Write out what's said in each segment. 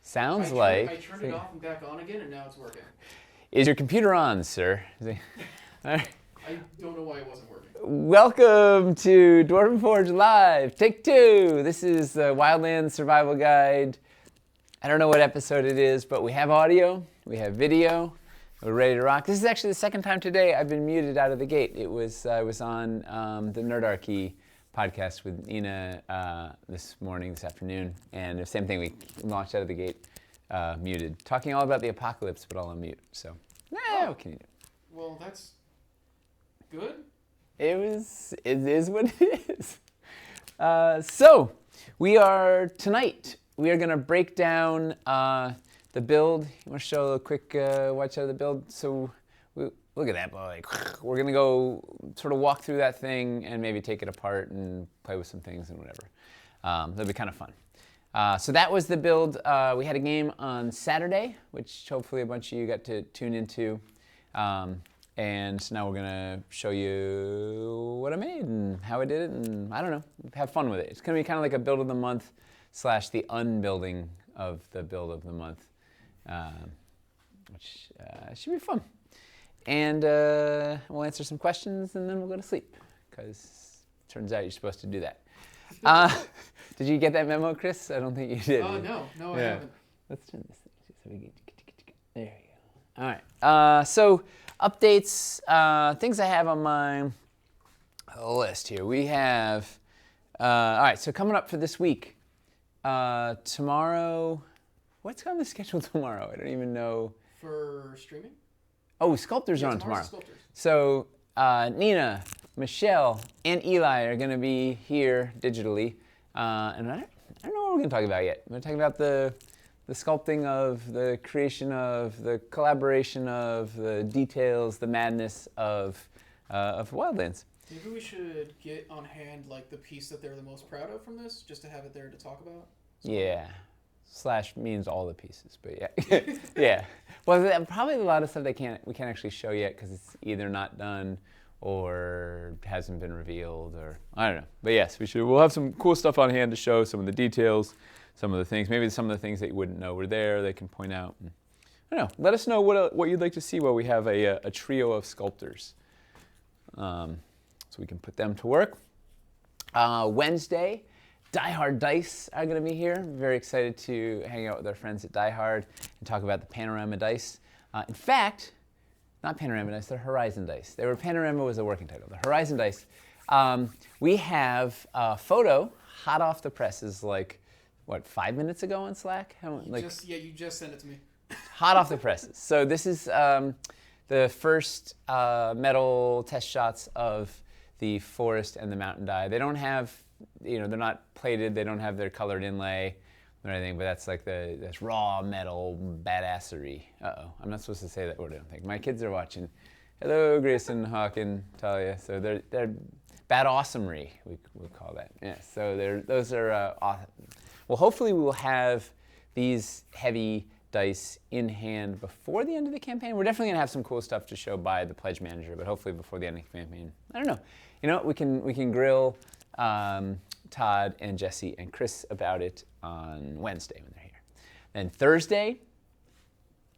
Sounds like. I turned it off and back on again, and now it's working. Is your computer on, sir? I don't know why it wasn't working. Welcome to Dwarven Forge Live, take 2. This is the Wildlands Survival Guide. I don't know what episode it is, but we have audio, we have video, we're ready to rock. This is actually the second time today I've been muted out of the gate. I was on the Nerdarchy podcast with Nina this afternoon, and the same thing, we launched out of the gate muted, talking all about the apocalypse, but all on mute. So, what can you do? Well, that's good. It is what it is. So, tonight, we are going to break down the build. You want to show a quick watch out of the build? So, look at that boy. We're going to go sort of walk through that thing and maybe take it apart and play with some things and whatever. That'll be kind of fun. So that was the build. We had a game on Saturday, which hopefully a bunch of you got to tune into. And now we're going to show you what I made and how I did it, and I don't know, have fun with it. It's going to be kind of like a build of the month / the unbuilding of the build of the month, which should be fun. And we'll answer some questions, and then we'll go to sleep, because it turns out you're supposed to do that. Did you get that memo, Chris? I don't think you did. No, I haven't. Let's turn this thing so we get. There you go. All right. So updates, things I have on my list here. We have. All right. So coming up for this week, tomorrow. What's on the schedule tomorrow? I don't even know. For streaming? Oh, sculptors are on tomorrow. Sculptors. So Nina, Michelle, and Eli are going to be here digitally. And I don't know what we're going to talk about yet. We're going to talk about the sculpting of, the creation of, the collaboration of, the details, the madness of Wildlands. Maybe we should get on hand like the piece that they're the most proud of from this, just to have it there to talk about. Yeah. / means all the pieces, but yeah. Yeah. Well, probably a lot of stuff we can't actually show yet because it's either not done or hasn't been revealed, or I don't know. But yes, we'll have some cool stuff on hand to show, some of the details, some of the things, maybe some of the things that you wouldn't know were there, they can point out. And, I don't know, let us know what you'd like to see while we have a trio of sculptors. So we can put them to work. Wednesday, Die Hard Dice are going to be here. Very excited to hang out with our friends at Die Hard and talk about the Panorama Dice. In fact, not Panorama Dice, they're Horizon Dice. Panorama was a working title. The Horizon Dice. We have a photo hot off the presses, 5 minutes ago on Slack? You just sent it to me. Hot off the presses. So this is the first metal test shots of the forest and the mountain die. They don't have, they're not plated, they don't have their colored inlay or anything, but that's that's raw metal badassery. I'm not supposed to say that word, I don't think. My kids are watching. Hello, Grayson, Hawken, Talia. So they're bad awesomery, we call that. Yeah, so those are awesome. Well, hopefully we will have these heavy dice in hand before the end of the campaign. We're definitely gonna have some cool stuff to show by the pledge manager, but hopefully before the end of the campaign. I don't know. We can grill Todd and Jesse and Chris about it on Wednesday when they're here. Then Thursday,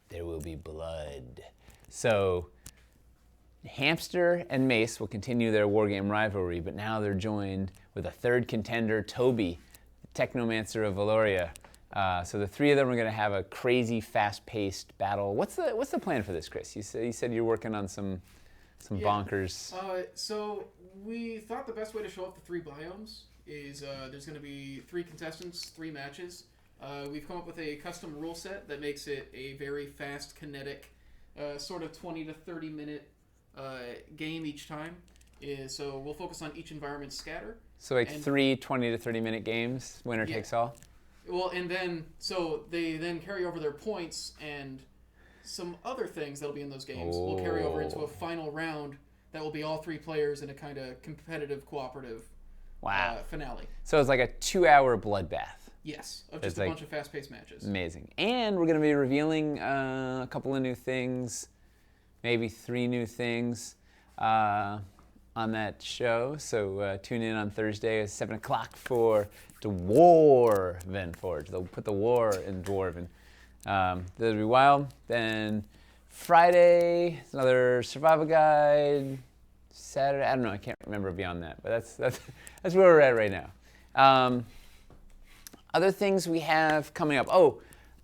there will be blood. So Hamster and Mace will continue their wargame rivalry, but now they're joined with a third contender, Toby, the Technomancer of Valoria. So the three of them are going to have a crazy, fast-paced battle. What's the plan for this, Chris? You said you're working on some bonkers. So we thought the best way to show off the 3 biomes is there's going to be 3 contestants, 3 matches. We've come up with a custom rule set that makes it a very fast, kinetic, sort of 20 to 30 minute game each time. So we'll focus on each environment scatter. So 3 20 to 30 minute games, winner takes all? Well, and then, so they then carry over their points, and some other things that'll be in those games will carry over into a final round that will be all 3 players in a kind of competitive, cooperative finale. So it's like a 2-hour bloodbath. Yes, of just a bunch of fast-paced matches. Amazing. And we're going to be revealing a couple of new things, maybe 3 new things on on that show. So tune in on Thursday at 7 o'clock for Dwarven Forge. They'll put the war in Dwarven. That'll be wild. Then Friday, it's another survival guide. Saturday, I don't know, I can't remember beyond that, but that's where we're at right now. Other things we have coming up. Oh,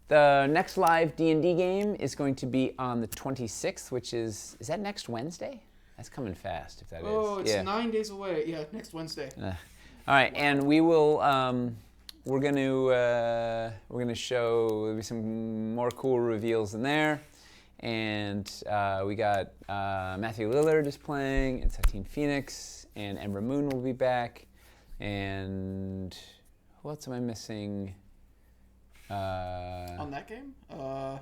the next live D&D game is going to be on the 26th, which is that next Wednesday? That's coming fast, if that is. Oh, it's 9 days away. Yeah, next Wednesday. All right, and we will. We're gonna show there'll be some more cool reveals in there, and we got Matthew Lillard is playing, and Satine Phoenix, and Ember Moon will be back, and who else am I missing? On that game? I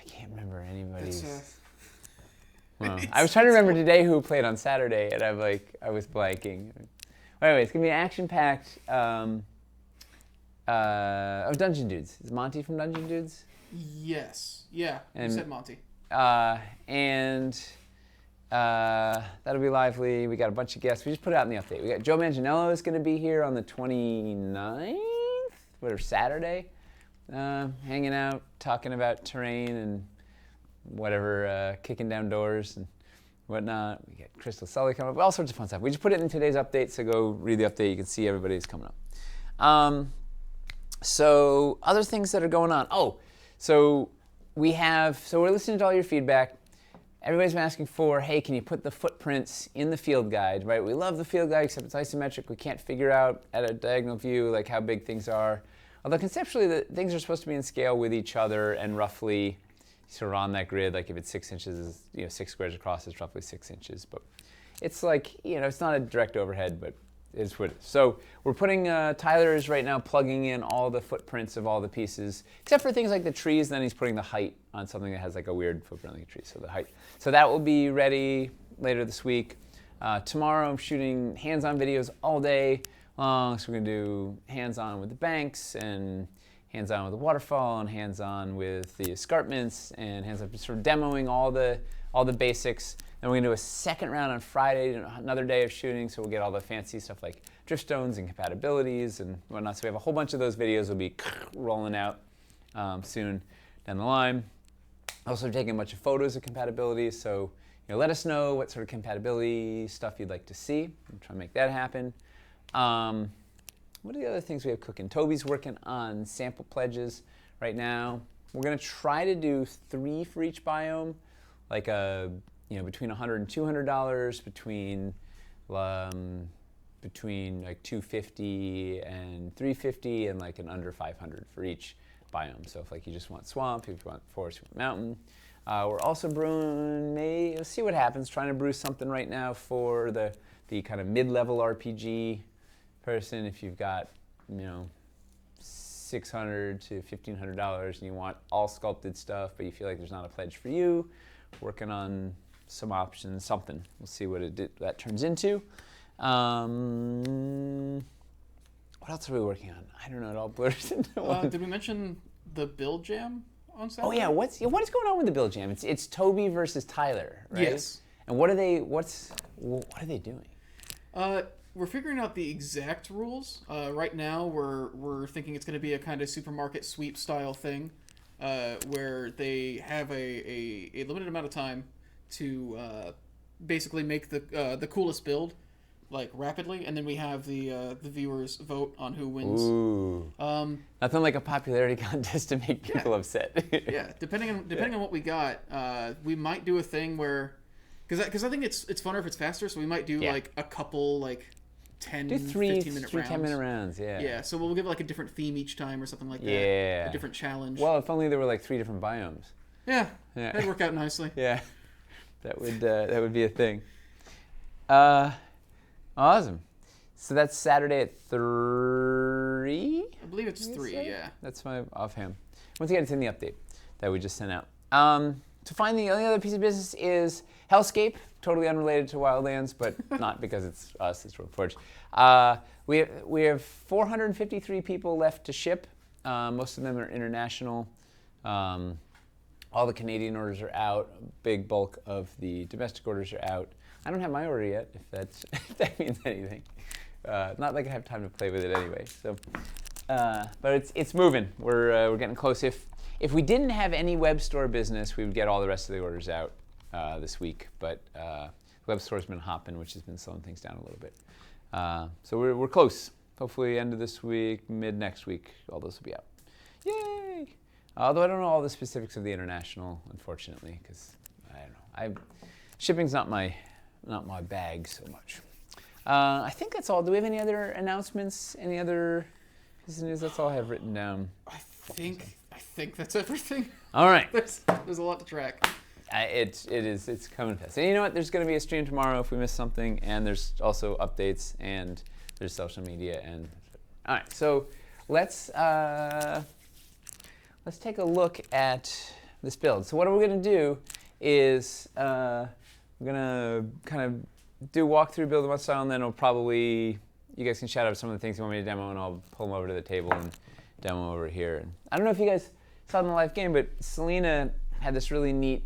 can't remember anybody's. Well, I was trying to remember today who played on Saturday, and I was blanking. Anyway, it's gonna be an action-packed. Dungeon Dudes. Is Monty from Dungeon Dudes? Yes. Yeah. You said Monty. And that'll be lively. We got a bunch of guests. We just put it out in the update. We got Joe Manganiello is gonna be here on the 29th, whatever, Saturday, hanging out, talking about terrain and whatever, kicking down doors and whatnot. We got Crystal Sully coming up, all sorts of fun stuff. We just put it in today's update, so go read the update. You can see everybody's coming up. So other things that are going on. Oh, so we're listening to all your feedback. Everybody's been asking for, hey, can you put the footprints in the field guide, right? We love the field guide, except it's isometric. We can't figure out at a diagonal view like how big things are. Although conceptually, the things are supposed to be in scale with each other and roughly sort of on that grid. Like if it's 6 inches, 6 squares across is roughly 6 inches. But it's like, it's not a direct overhead, but it's what it is. So we're putting, Tyler is right now plugging in all the footprints of all the pieces, except for things like the trees. Then he's putting the height on something that has like a weird footprint like a tree. So the height. So that will be ready later this week. Tomorrow I'm shooting hands-on videos all day long. So we're gonna do hands-on with the banks and hands-on with the waterfall and hands-on with the escarpments and hands-on sort of demoing all the basics. Then we're gonna do a second round on Friday, another day of shooting, so we'll get all the fancy stuff like drift stones and compatibilities and whatnot. So we have a whole bunch of those videos will be rolling out soon down the line. Also taking a bunch of photos of compatibilities, so let us know what sort of compatibility stuff you'd like to see. I'm trying to make that happen. What are the other things we have cooking? Toby's working on sample pledges right now. We're gonna try to do 3 for each biome, like between $100 and $200, between like $250 and $350, and like an under $500 for each biome. So if like you just want swamp, if you want forest, if you want mountain. We're also brewing, we'll see what happens, trying to brew something right now for the kind of mid-level RPG person. If you've got, $600 to $1,500 and you want all sculpted stuff, but you feel like there's not a pledge for you, working on some options, something. We'll see what that turns into. What else are we working on? I don't know. It all blurs into one. Did we mention the build jam on Saturday? Oh yeah. What is going on with the build jam? It's Toby versus Tyler, right? Yes. And what are they doing? We're figuring out the exact rules. Right now, we're thinking it's going to be a kind of supermarket sweep style thing, where they have a limited amount of time to basically make the coolest build, like rapidly, and then we have the viewers vote on who wins. Ooh. Nothing like a popularity contest to make people upset. Yeah, depending on what we got, we might do a thing where, because I think it's funner if it's faster, so we might do like a couple 10, 15-minute rounds. 10-minute rounds, yeah. Yeah, so we'll give like a different theme each time or something like that. Yeah. A different challenge. Well, if only there were like 3 different biomes. Yeah. That'd work out nicely. Yeah. That would be a thing. Awesome. So that's Saturday at 3? I believe it's 3, yeah. That's my offhand. Once again, it's in the update that we just sent out. To find the only other piece of business is Hellscape, totally unrelated to Wildlands, but not because it's us, it's Road Forge. We have 453 people left to ship. Most of them are international. All the Canadian orders are out. A big bulk of the domestic orders are out. I don't have my order yet, if that means anything. Not like I have time to play with it anyway. So, but it's moving. We're getting close. If we didn't have any web store business, we would get all the rest of the orders out this week. But the web store's been hopping, which has been slowing things down a little bit. So we're close. Hopefully, end of this week, mid next week, all those will be out. Yay! Although I don't know all the specifics of the international, unfortunately, because I don't know. Shipping's not my bag so much. I think that's all. Do we have any other announcements? Any other pieces of news? That's all I have written down. I think that's everything. All right. There's a lot to track. It's coming fast. And you know what? There's going to be a stream tomorrow if we miss something, and there's also updates, and there's social media, and all right. So let's take a look at this build. So what we're going to do is we're going to kind of do a walkthrough, build one style, and then you guys can shout out some of the things you want me to demo, and I'll pull them over to the table and demo over here. And I don't know if you guys saw it in the live game, but Selena had this really neat,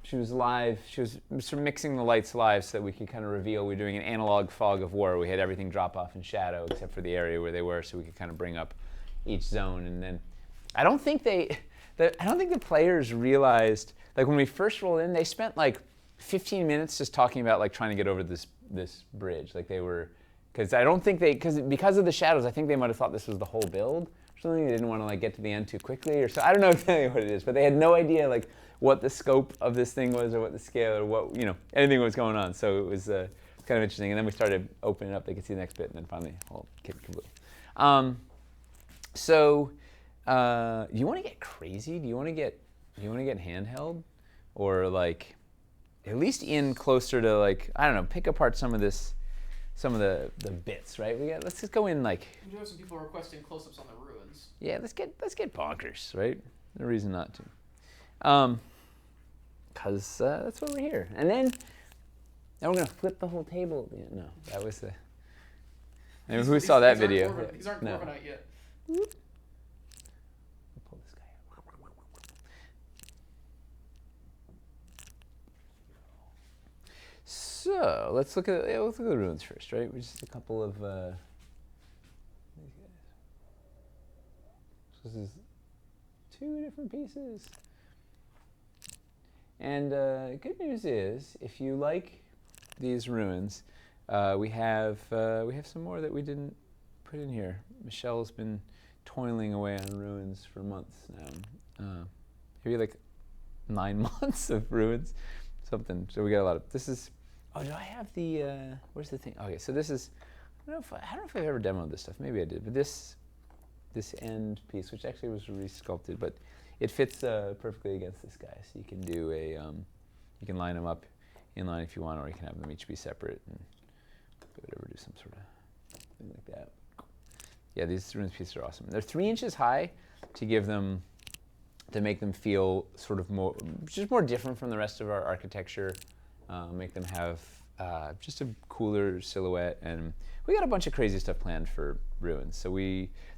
she was live, she was sort of mixing the lights live so that we could kind of reveal we're doing an analog fog of war. We had everything drop off in shadow except for the area where they were, so we could kind of bring up each zone. And then I don't think the players realized, like when we first rolled in, they spent like 15 minutes just talking about like trying to get over this bridge. Like they were, because I don't think because of the shadows, I think they might have thought this was the whole build or something. They didn't want to like get to the end too quickly or so. I don't know exactly what it is, but they had no idea like what the scope of this thing was or what the scale or what, anything was going on. So it was kind of interesting. And then we started opening up. They could see the next bit, and then finally all kit completely. So you want to get crazy? Do you want to get handheld, or like at least in closer to like, I don't know, pick apart some of the bits, right? Let's just go in like. You know, some people are requesting close-ups on the ruins. Yeah, let's get bonkers, right? No reason not to. Because that's why we're here. And then we're gonna flip the whole table. Yeah, no, that was the. Who saw that video? These aren't Corviknight yet. Whoop. Pull this guy out. So let's look at the ruins first, right? We're just a couple of. These guys. So this is 2 different pieces. And good news is, if you like these ruins, we have some more that we didn't put in here. Michelle's been toiling away on ruins for months now. Maybe like 9 months of ruins, something. So we got a lot of. This is. Oh, do I have the? Where's the thing? Okay, so this is. I don't know if I've ever demoed this stuff. Maybe I did, but this end piece, which actually was resculpted, but it fits perfectly against this guy. So you can do you can line them up in line if you want, or you can have them each be separate and do some sort of thing like that. Yeah, these ruins pieces are awesome. They're 3 inches high to make them feel sort of more different from the rest of our architecture. Make them have just a cooler silhouette, and we got a bunch of crazy stuff planned for ruins. So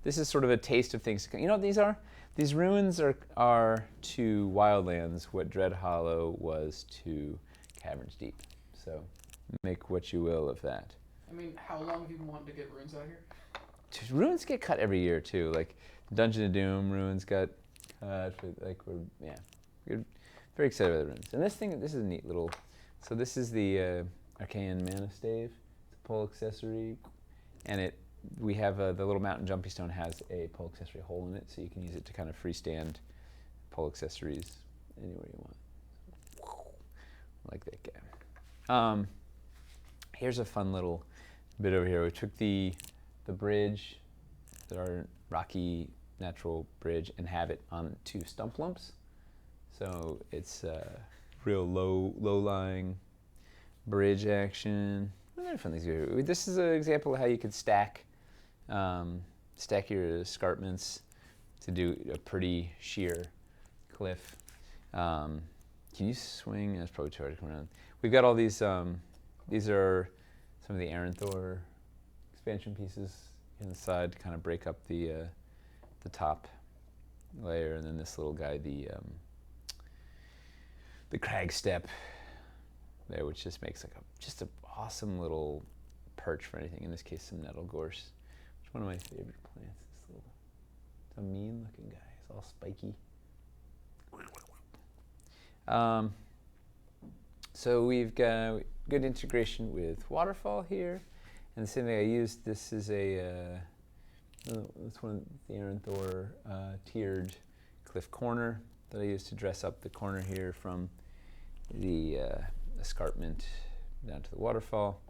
this is sort of a taste of things to come. You know what these are? These ruins are to Wildlands what Dread Hollow was to Caverns Deep. So make what you will of that. I mean, how long have you been wanting to get ruins out here? Ruins get cut every year too. Like Dungeon of Doom, ruins got cut. We're very excited about the ruins. And this is a neat little. So this is the Archaean Mana Stave. It's a pole accessory, and we have the little mountain jumpy stone has a pole accessory hole in it, so you can use it to kind of freestand pole accessories anywhere you want. Like that guy. Here's a fun little bit over here. We took the bridge, our rocky natural bridge, and have it on 2 stump lumps. So it's real low-lying bridge action. Another fun things to do. This is an example of how you could stack your escarpments to do a pretty sheer cliff. Can you swing? That's probably too hard to come around. We've got all these. These are some of the Aranthor expansion pieces inside to kind of break up the top layer, and then this little guy, the crag step there, which just makes like just an awesome little perch for anything. In this case, some nettle gorse, which is one of my favorite plants. This little, it's a mean looking guy. It's all spiky. So we've got good integration with waterfall here, and the same thing I used. This is it's one of the Aranthor tiered cliff corner that I used to dress up the corner here from the escarpment down to the waterfall.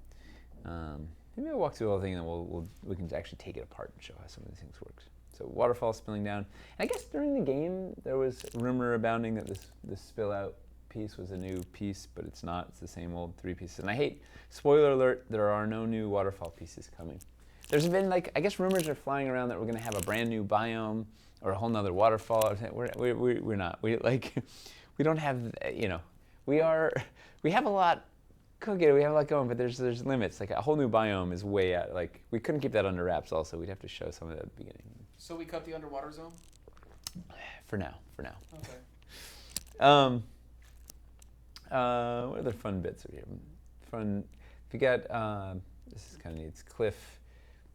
Maybe I'll walk through the whole thing, and then we can actually take it apart and show how some of these things work. So waterfall spilling down. And I guess during the game there was rumor abounding that this spill out piece was a new piece, but it's not. It's the same old 3 pieces. And I hate, spoiler alert, there are no new waterfall pieces coming. There's been like, I guess rumors are flying around that we're going to have a brand new biome or a whole nother waterfall. We're not. We don't have, we have a lot cooking. We have a lot going, but there's limits. Like a whole new biome is way out. Like we couldn't keep that under wraps. Also, we'd have to show some of that at the beginning. So we cut the underwater zone? For now. Okay. What other fun bits are here? Fun. If you got, this is kind of neat. It's cliff,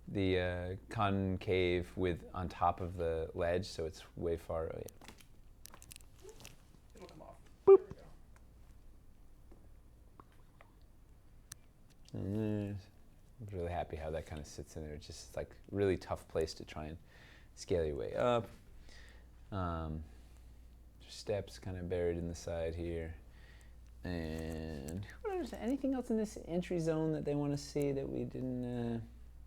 the concave with on top of the ledge, so it's way far. Oh yeah. It'll come off. Boop. There we go. I'm really happy how that kind of sits in there. It's just like really tough place to try and scale your way up. Steps kind of buried in the side here. And is there anything else in this entry zone that they want to see that we didn't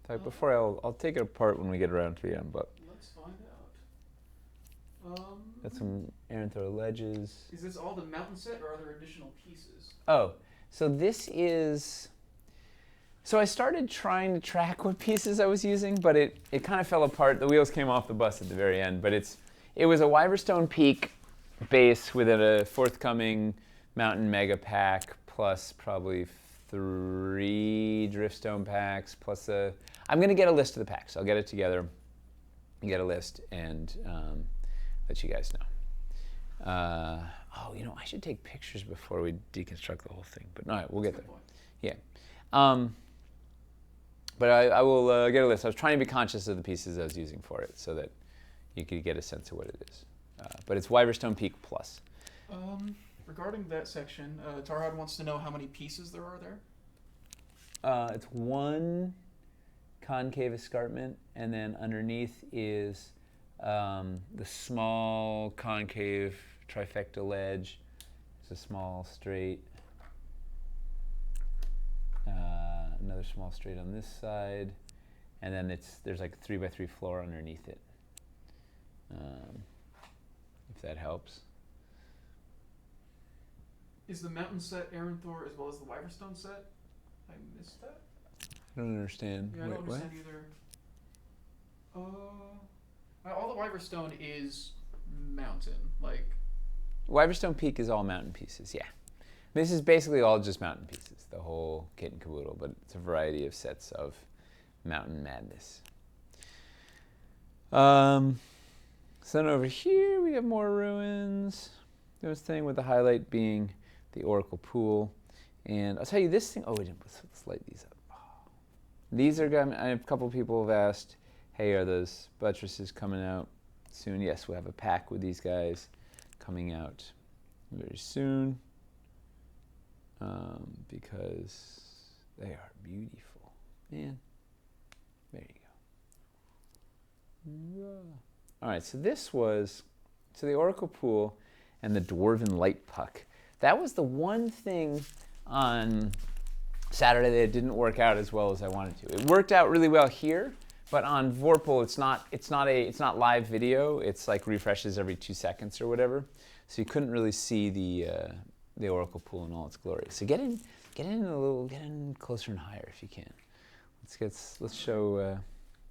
talk before? I'll take it apart when we get around to the end, but let's find out. got some Aranthor ledges. Is this all the mountain set, or are there additional pieces? Oh, so this is. So I started trying to track what pieces I was using, but it kind of fell apart. The wheels came off the bus at the very end, but it was a Wyverstone Peak base with a forthcoming Mountain Mega Pack, plus probably 3 Driftstone packs, plus I'm going to get a list of the packs. I'll get it together, get a list, and let you guys know. I should take pictures before we deconstruct the whole thing. But all right, we'll get there. Yeah. But I will get a list. I was trying to be conscious of the pieces I was using for it so that you could get a sense of what it is. But it's Wyverstone Peak Plus. Regarding that section, Tarhad wants to know how many pieces there are there. It's 1 concave escarpment, and then underneath is the small concave trifecta ledge. It's a small straight. Another small straight on this side, and then there's like a 3x3 floor underneath it. If that helps. Is the mountain set Aranthor as well as the Wyverstone set? I missed that. I don't understand. Yeah, I don't understand either. All the Wyverstone is mountain, like. Wyverstone Peak is all mountain pieces, yeah. This is basically all just mountain pieces, the whole kit and caboodle, but it's a variety of sets of mountain madness. So then over here we have more ruins. This thing with the highlight being the Oracle Pool. And I'll tell you this thing, let's light these up. These are, a couple of people have asked, hey, are those buttresses coming out soon? Yes, we'll have a pack with these guys coming out very soon. Because they are beautiful. Man, there you go. All right, so this was, the Oracle Pool and the Dwarven Light Puck. That was the one thing on Saturday that didn't work out as well as I wanted to. It worked out really well here, but on Vorpal it's not live video. It's like refreshes every 2 seconds or whatever. So you couldn't really see the Oracle Pool in all its glory. So get in closer and higher if you can. Let's show.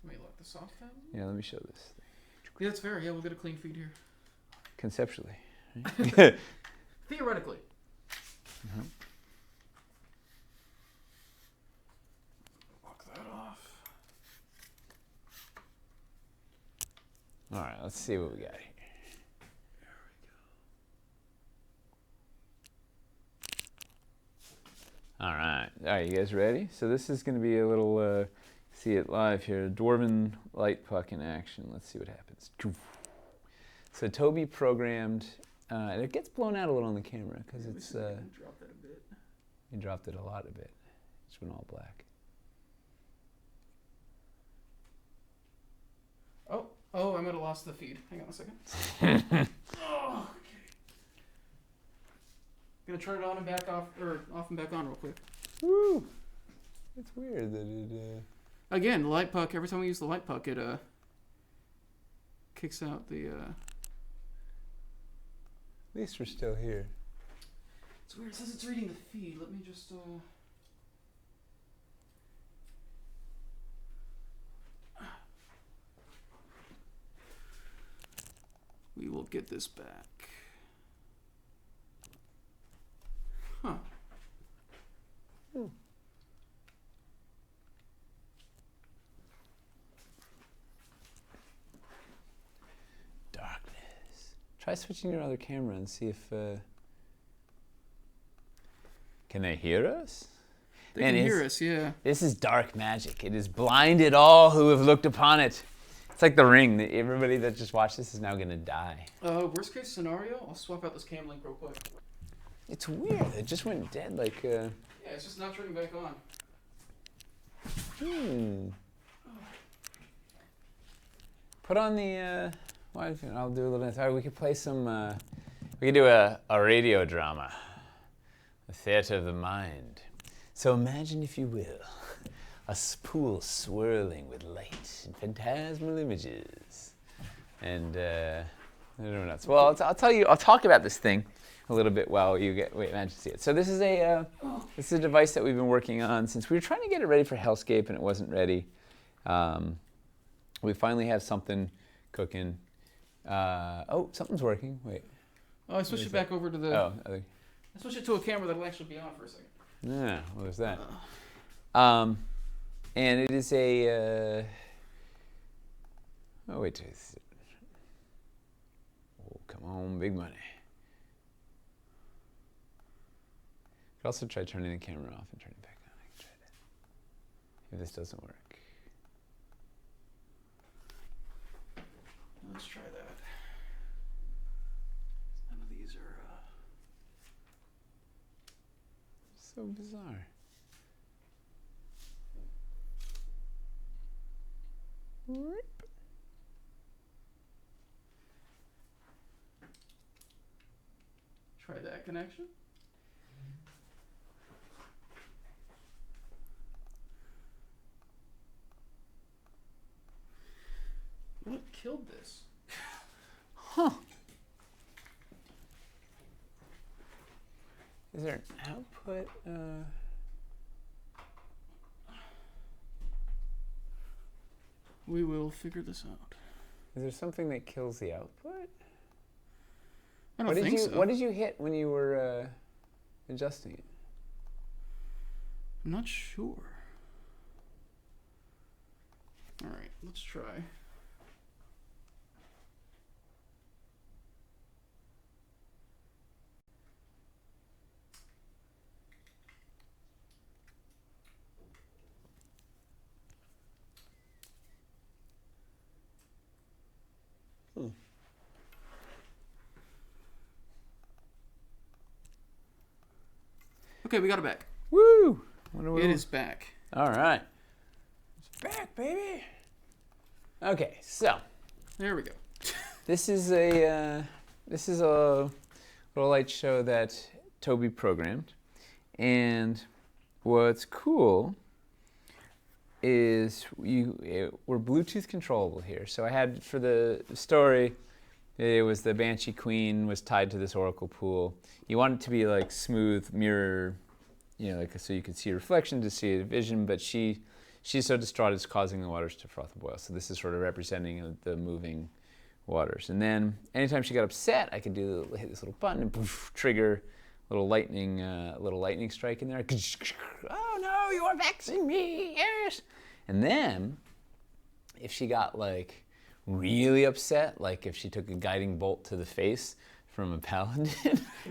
Wait, look, the soft tab? Yeah, let me show this. Yeah, that's fair. Yeah, we'll get a clean feed here. Conceptually. Right? Theoretically. Uh-huh. Lock that off. All right, let's see what we got here. All right, you guys ready? So this is going to be a little, see it live here, Dwarven light puck in action. Let's see what happens. So Toby programmed, and it gets blown out a little on the camera because it's, you dropped that a bit. You dropped it a lot a bit. It's been all black. Oh, I might have lost the feed. Hang on a second. Oh, okay. Gonna turn it on and back off, or off and back on real quick. Woo! It's weird that it. Again, the light puck. Every time we use the light puck, it kicks out the. At least we're still here. It's weird. It says it's reading the feed. Let me just. We will get this back. Huh. Darkness. Try switching your other camera and see if. Can they hear us? They can hear us, yeah. This is dark magic. It has blinded all who have looked upon it. It's like The Ring. Everybody that just watched this is now going to die. Worst case scenario, I'll swap out this cam link real quick. It's weird. It just went dead like... Yeah, it's just not turning back on. Put on the... I'll do a little... Sorry, we could play some... we could do a radio drama. The theater of the mind. So imagine, if you will, a pool swirling with light and phantasmal images. And, I don't know. Well, I'll tell you, I'll talk about this thing a little bit while you imagine to see it. So this is a device that we've been working on since we were trying to get it ready for Hellscape and it wasn't ready. We finally have something cooking. Something's working. Wait. Oh, I switched it back over to the... I switched it to a camera that'll actually be on for a second. Yeah, well, there's that. And it is a... oh, wait. Oh, come on, big money. You could also try turning the camera off and turning it back on. I can try that. If this doesn't work. Let's try that. None of these are... So bizarre. Try that connection. What killed this? Huh. Is there an output? We will figure this out. Is there something that kills the output? I don't think so. What did you hit when you were adjusting it? I'm not sure. All right, let's try. Okay, we got it back. Woo! It is back. All right. It's back, baby. Okay, so There we go. this is a little light show that Toby programmed, and what's cool is we're Bluetooth controllable here. So I had, for the story, it was the Banshee Queen was tied to this Oracle pool. You want it to be like smooth mirror, like so you could see a reflection to see a vision, but she's so distraught it's causing the waters to froth and boil. So this is sort of representing the moving waters. And then anytime she got upset, I could hit this little button and poof, trigger a little lightning strike in there. Oh no, you are vexing me, yes. And then if she got like really upset, like if she took a guiding bolt to the face, from a paladin,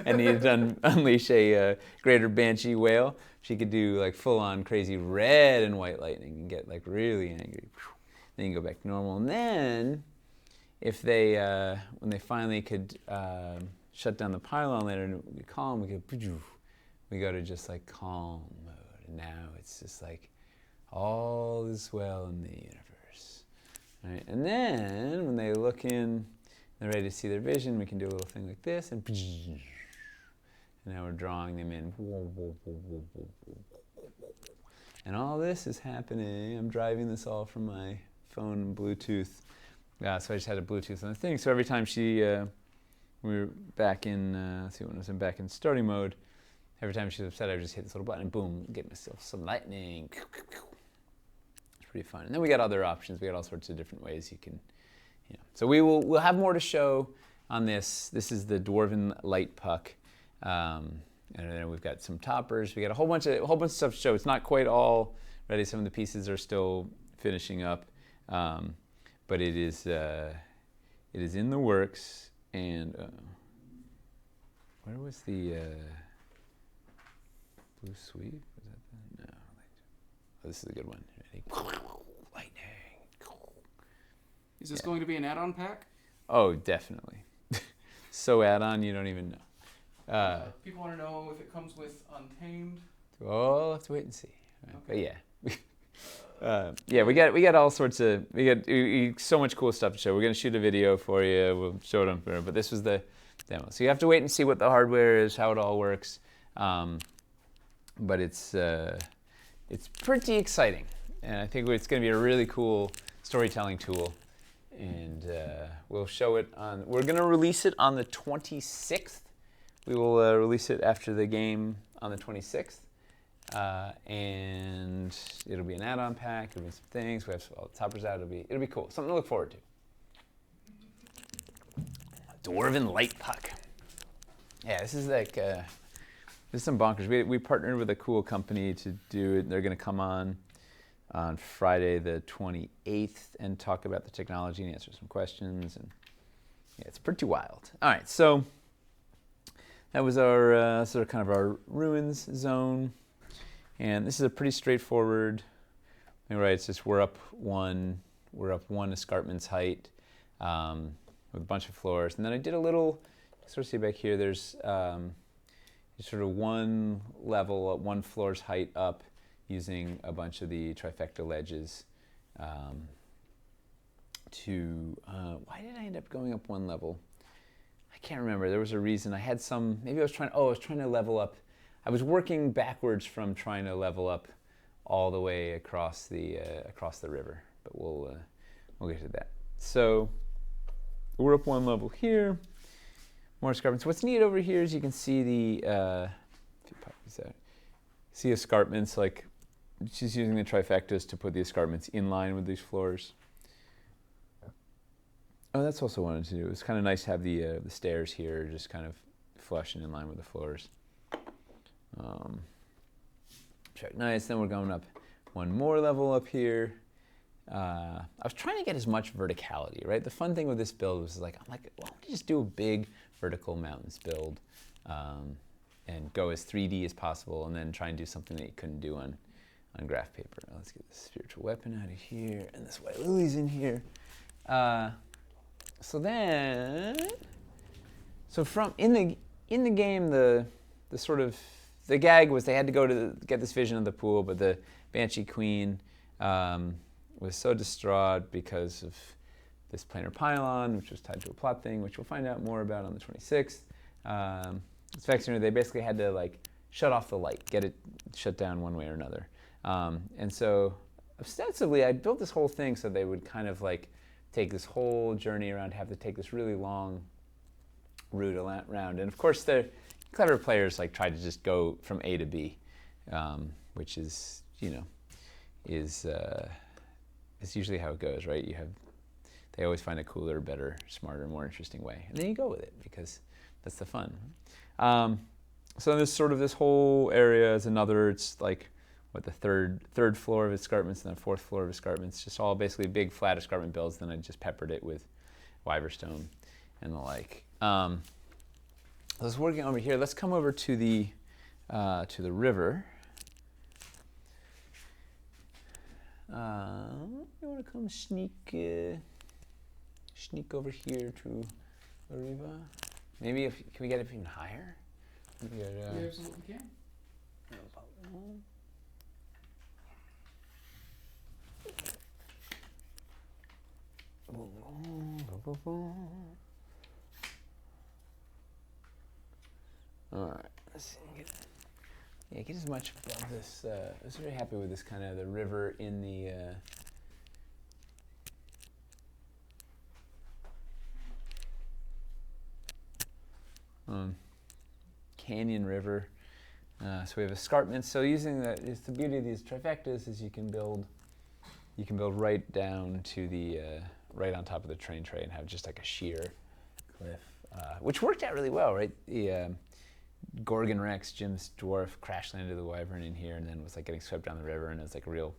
and needed to unleash a greater banshee whale. She could do like full-on crazy red and white lightning and get like really angry. Then you go back to normal, and then if they when they finally could shut down the pylon later and we calm, we go to just like calm mode, and now it's just like all is well in the universe. Right? And then when they look in, they're ready to see their vision, we can do a little thing like this, and now we're drawing them in. And all this is happening. I'm driving this all from my phone Bluetooth. So I just had a Bluetooth on the thing. So every time we were back in, when I was back in starting mode, every time she was upset, I would just hit this little button and boom, get myself some lightning. It's pretty fun. And then we got other options. We got all sorts of different ways you can, So we'll have more to show on this. This is the Dwarven Light Puck. And then we've got some toppers. We got a whole bunch of stuff to show. It's not quite all ready. Some of the pieces are still finishing up, but it is in the works. And where was the blue sweep? Was that the, no. Oh, this is a good one. Ready? Lightning. Is this going to be an add-on pack? Oh, definitely. So add-on, you don't even know. People want to know if it comes with Untamed. Well, we'll have to wait and see. Okay. But yeah, we got all sorts of so much cool stuff to show. We're gonna shoot a video for you. We'll show it on there. But this was the demo, so you have to wait and see what the hardware is, how it all works. But it's pretty exciting, and I think it's gonna be a really cool storytelling tool. And we'll show it on. We're gonna release it on the 26th. We will release it after the game on the 26th. And it'll be an add-on pack. It'll be some things. We have all the toppers out. It'll be cool. Something to look forward to. Dwarven Light Puck. Yeah, this is like this is some bonkers. We partnered with a cool company to do it. They're going to come on Friday the 28th and talk about the technology and answer some questions. And yeah, it's pretty wild. All right, so that was our sort of kind of our ruins zone. And this is a pretty straightforward, right? It's just we're up one escarpment's height with a bunch of floors. And then I did a little, sort of see back here, there's sort of one level, one floor's height up using a bunch of the trifecta ledges why did I end up going up one level? I can't remember. There was a reason. I had some, maybe I was trying to level up. I was working backwards from trying to level up all the way across the river, but we'll get to that. So we're up one level here. More escarpments. What's neat over here is you can see the escarpments, like she's using the trifectas to put the escarpments in line with these floors. Oh, that's also what I wanted to do. It's kind of nice to have the stairs here just kind of flush and in line with the floors. Check, nice. Then we're going up one more level up here. I was trying to get as much verticality, right? The fun thing with this build was like, why don't you just do a big vertical mountains build and go as 3D as possible, and then try and do something that you couldn't do on graph paper. Let's get this spiritual weapon out of here, and this white lily's in here. So from in the game, the sort of the gag was they had to go to get this vision of the pool, but the Banshee Queen was so distraught because of this planar pylon, which was tied to a plot thing, which we'll find out more about on the 26th. It's vexing. They basically had to like shut off the light, get it shut down one way or another. And so ostensibly, I built this whole thing so they would kind of like take this whole journey around, have to take this really long route around. And of course, the clever players like try to just go from A to B, which is, is usually how it goes, right? They always find a cooler, better, smarter, more interesting way, and then you go with it because that's the fun. So there's sort of this whole area is another. It's like the third floor of escarpments and the fourth floor of escarpments, just all basically big flat escarpment builds. Then I just peppered it with Wyverstone and the like. I was working over here. Let's come over to the river. You want to come sneak over here to the river? Maybe can we get it even higher? We absolutely can. All right, let's see. Get as much above this. I was very happy with this kind of the river in the. Canyon river. So we have escarpments. So using it's the beauty of these trifectas is you can build right down to the right on top of the train tray and have just like a sheer cliff, which worked out really well, right? The Gorgon Rex, Jim's dwarf, crash landed the wyvern in here and then was like getting swept down the river, and it was like a real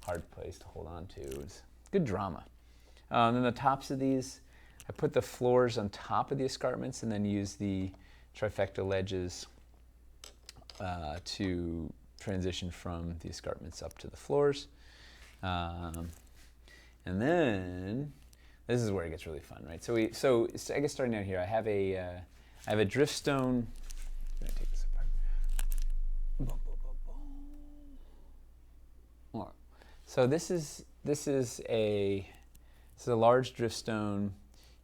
hard place to hold on to. It was good drama. Then the tops of these, I put the floors on top of the escarpments and then use the trifecta ledges to transition from the escarpments up to the floors. And then this is where it gets really fun, right? So I guess starting out here, I have a driftstone. I'm gonna take this apart. All right. So this is a large driftstone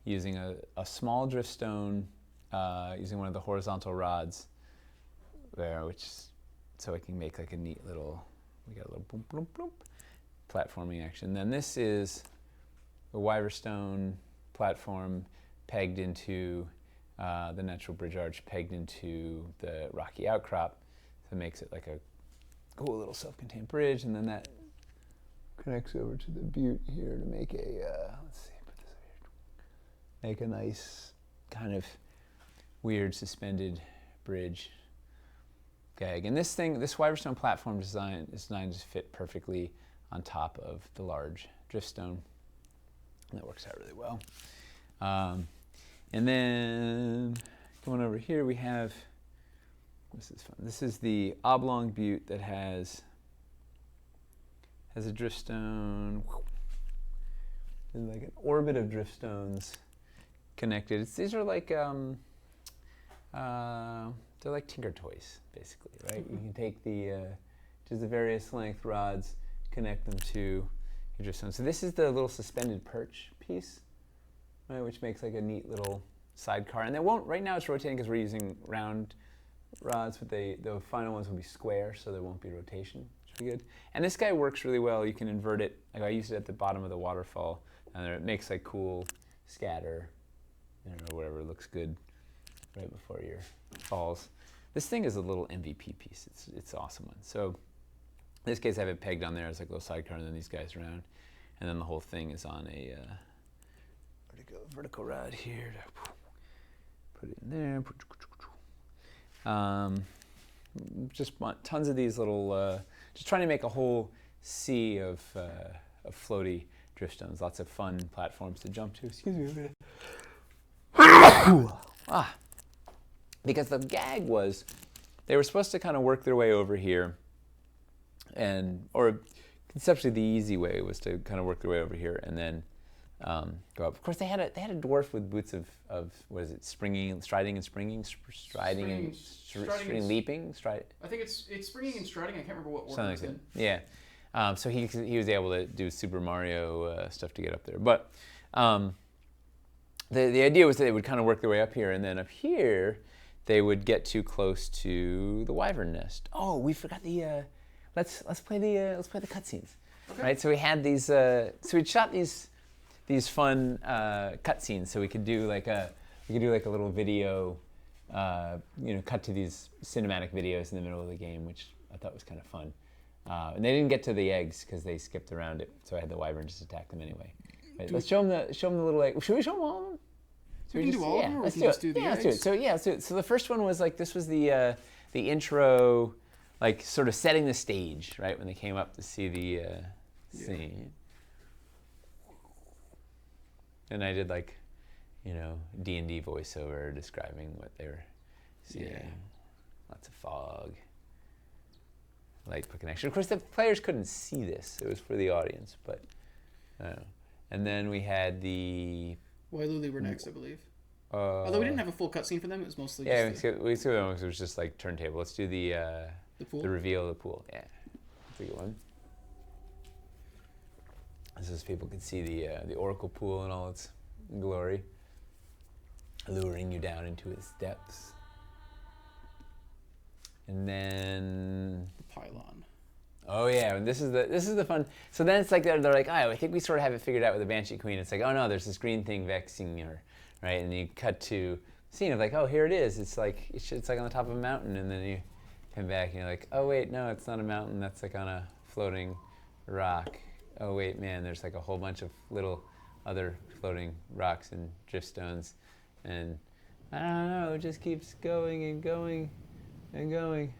using a small driftstone using one of the horizontal rods there, so I can make like a neat little. We got a little boom boom boom platforming action. Then this is a Wyverstone platform pegged into the natural bridge arch, pegged into the rocky outcrop. So it makes it like a cool little self-contained bridge, and then that connects over to the butte here to make a, let's see, put this over here. Make a nice kind of weird suspended bridge gag. And this Wyverstone platform design is designed to fit perfectly on top of the large driftstone. And that works out really well. And then going over here, we have, this is fun. This is the oblong butte that has a driftstone, and like an orbit of driftstones connected. These are like they're like Tinker Toys, basically, right? You can take just the various length rods, connect them to your driftstone. So this is the little suspended perch piece, right, which makes like a neat little sidecar. And right now it's rotating because we're using round rods, but the final ones will be square, so there won't be rotation, which will be good. And this guy works really well. You can invert it. Like I used it at the bottom of the waterfall, and it makes like cool scatter, or whatever looks good right before your falls. This thing is a little MVP piece. It's an awesome one. So in this case, I have it pegged on there as like a little sidecar, and then these guys around, and then the whole thing is on a vertical rod here to put it in there. Just want tons of these little, just trying to make a whole sea of floaty driftstones. Lots of fun platforms to jump to. Excuse me. Because the gag was, they were supposed to kind of work their way over here, or conceptually the easy way was to kind of work their way over here and then go up. Of course, they had a dwarf with boots of what is it? Striding and leaping. I think it's springing and striding. I can't remember what order it's in. Yeah. So he was able to do Super Mario stuff to get up there. But the idea was that they would kind of work their way up here, and then up here they would get too close to the wyvern nest. Oh, we forgot the. Let's play the cutscenes. Okay. Right. So we had these. So we shot these fun cutscenes, so we could do like a little video, cut to these cinematic videos in the middle of the game, which I thought was kind of fun. And they didn't get to the eggs because they skipped around it, so I had the wyvern just attack them anyway. Right, let's show them the little egg. Should we show them all of them? We can do all of them, or we can just do the eggs? Let's do it. So the first one was like, this was the intro, like sort of setting the stage, right, when they came up to see the scene. And I did like, D&D voiceover describing what they were See, lots of fog. Light per connection. Of course, the players couldn't see this. It was for the audience, but I don't know. And then we had the... Wailulu were next, I believe. Although we didn't have a full cutscene for them, it was mostly just... Yeah, we skipped them because it was just like turntable. Let's do the pool? The reveal of the pool. Yeah, that's a good one. This is people can see the Oracle pool in all its glory, luring you down into its depths. And then the pylon. Oh yeah, and this is the fun. So then it's like they're like, oh, I think we sort of have it figured out with the Banshee Queen. It's like, oh no, there's this green thing vexing her, right? And you cut to a scene of like, oh, here it is. It's like on the top of a mountain, and then you come back and you're like, oh wait, no, it's not a mountain. That's like on a floating rock. Oh wait, man, there's like a whole bunch of little other floating rocks and drift stones, and I don't know, it just keeps going and going and going.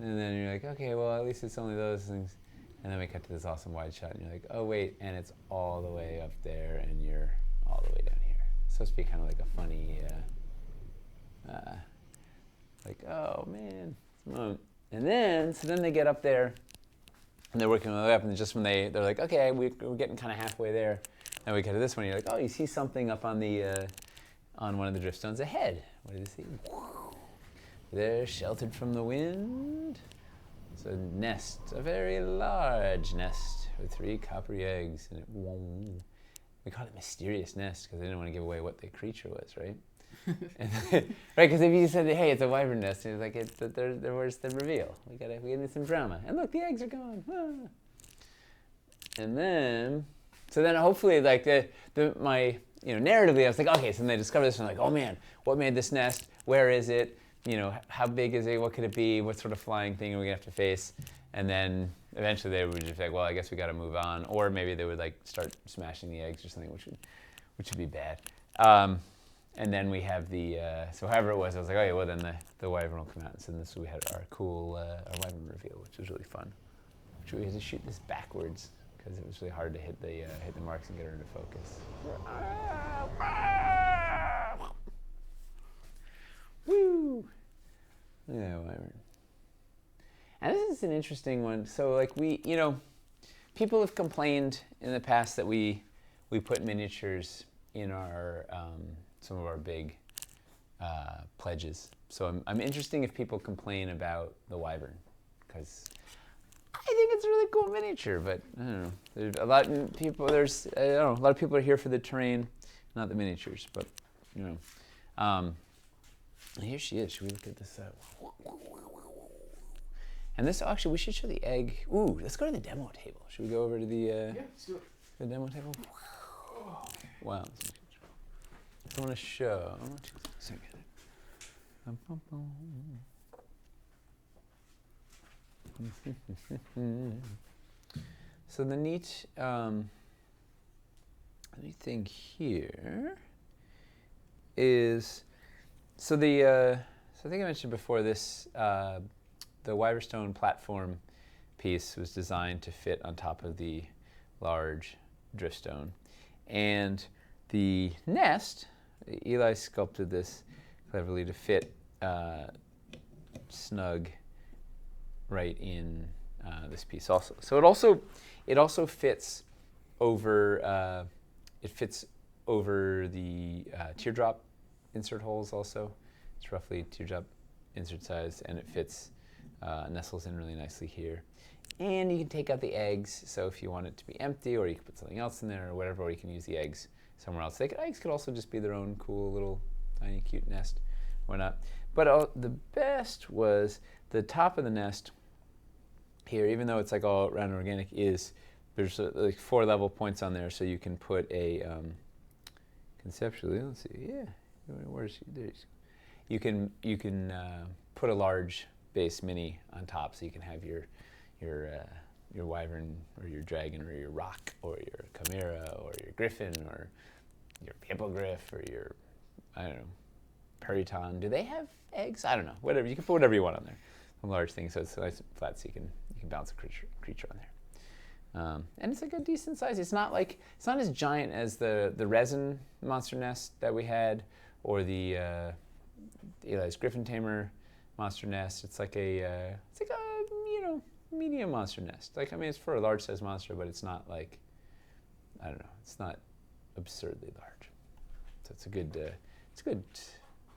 And then you're like, okay, well, at least it's only those things. And then we cut to this awesome wide shot, and you're like, oh, wait, and it's all the way up there, and you're all the way down here. It's supposed to be kind of like a funny, like, oh, man. And then, so then they get up there, and they're working their way up, and just when they're like, okay, we're getting kind of halfway there. And we cut to this one, and you're like, oh, you see something up on the, on one of the drift stones ahead. What do you see? They're sheltered from the wind. It's a nest, a very large nest with 3 coppery eggs. And we call it mysterious nest because they didn't want to give away what the creature was, right? Right, because if you said, hey, it's a wyvern nest, it's like, where's the reveal? We need some drama. And look, the eggs are gone. Ah. And then, so then hopefully, like my narratively, I was like, okay, so then they discover this and like, oh man, what made this nest? Where is it? How big is it? What could it be? What sort of flying thing are we gonna have to face? And then eventually they would just be like, well, I guess we got to move on. Or maybe they would like start smashing the eggs or something, which would be bad. And then we have the so however it was, I was like, oh yeah, well then the wyvern will come out. And so this we had our cool our wyvern reveal, which was really fun. Which we had to shoot this backwards because it was really hard to hit the marks and get her into focus. Woo! Yeah, wyvern. And this is an interesting one. So, like people have complained in the past that we put miniatures in our some of our big pledges. So I'm interested if people complain about the wyvern because I think it's a really cool miniature. But I don't know. There's a lot of people. A lot of people are here for the terrain, not the miniatures. But here she is. Should we look at this? And this, actually, we should show the egg. Ooh, let's go to the demo table. Should we go over to the let's do it. The demo table? Wow. I want to show. So the neat thing here is. So I think I mentioned before this, the Wyverstone platform piece was designed to fit on top of the large driftstone. And the nest, Eli sculpted this cleverly to fit snug right in this piece also. So it also fits over the teardrop insert holes also. It's roughly teardrop insert size, and it nestles in really nicely here. And you can take out the eggs, so if you want it to be empty, or you can put something else in there, or whatever, or you can use the eggs somewhere else. Eggs could also just be their own cool little tiny cute nest, or not. But the best was the top of the nest here, even though it's like all round organic, there's like 4 level points on there, so you can put a, conceptually, let's see, yeah. Where is she? There you go. You can put a large base mini on top, so you can have your wyvern or your dragon or your rock or your chimera or your griffin or your hippogriff or your periton. Do they have eggs? I don't know. Whatever, you can put whatever you want on there. A large thing, so it's nice and flat, so you can bounce a creature on there. And it's like a decent size. It's not as giant as the resin monster nest that we had, or the Eli's Griffin Tamer monster nest. It's like a medium monster nest. Like, I mean, it's for a large size monster, but it's not like, I don't know, it's not absurdly large. So it's a good,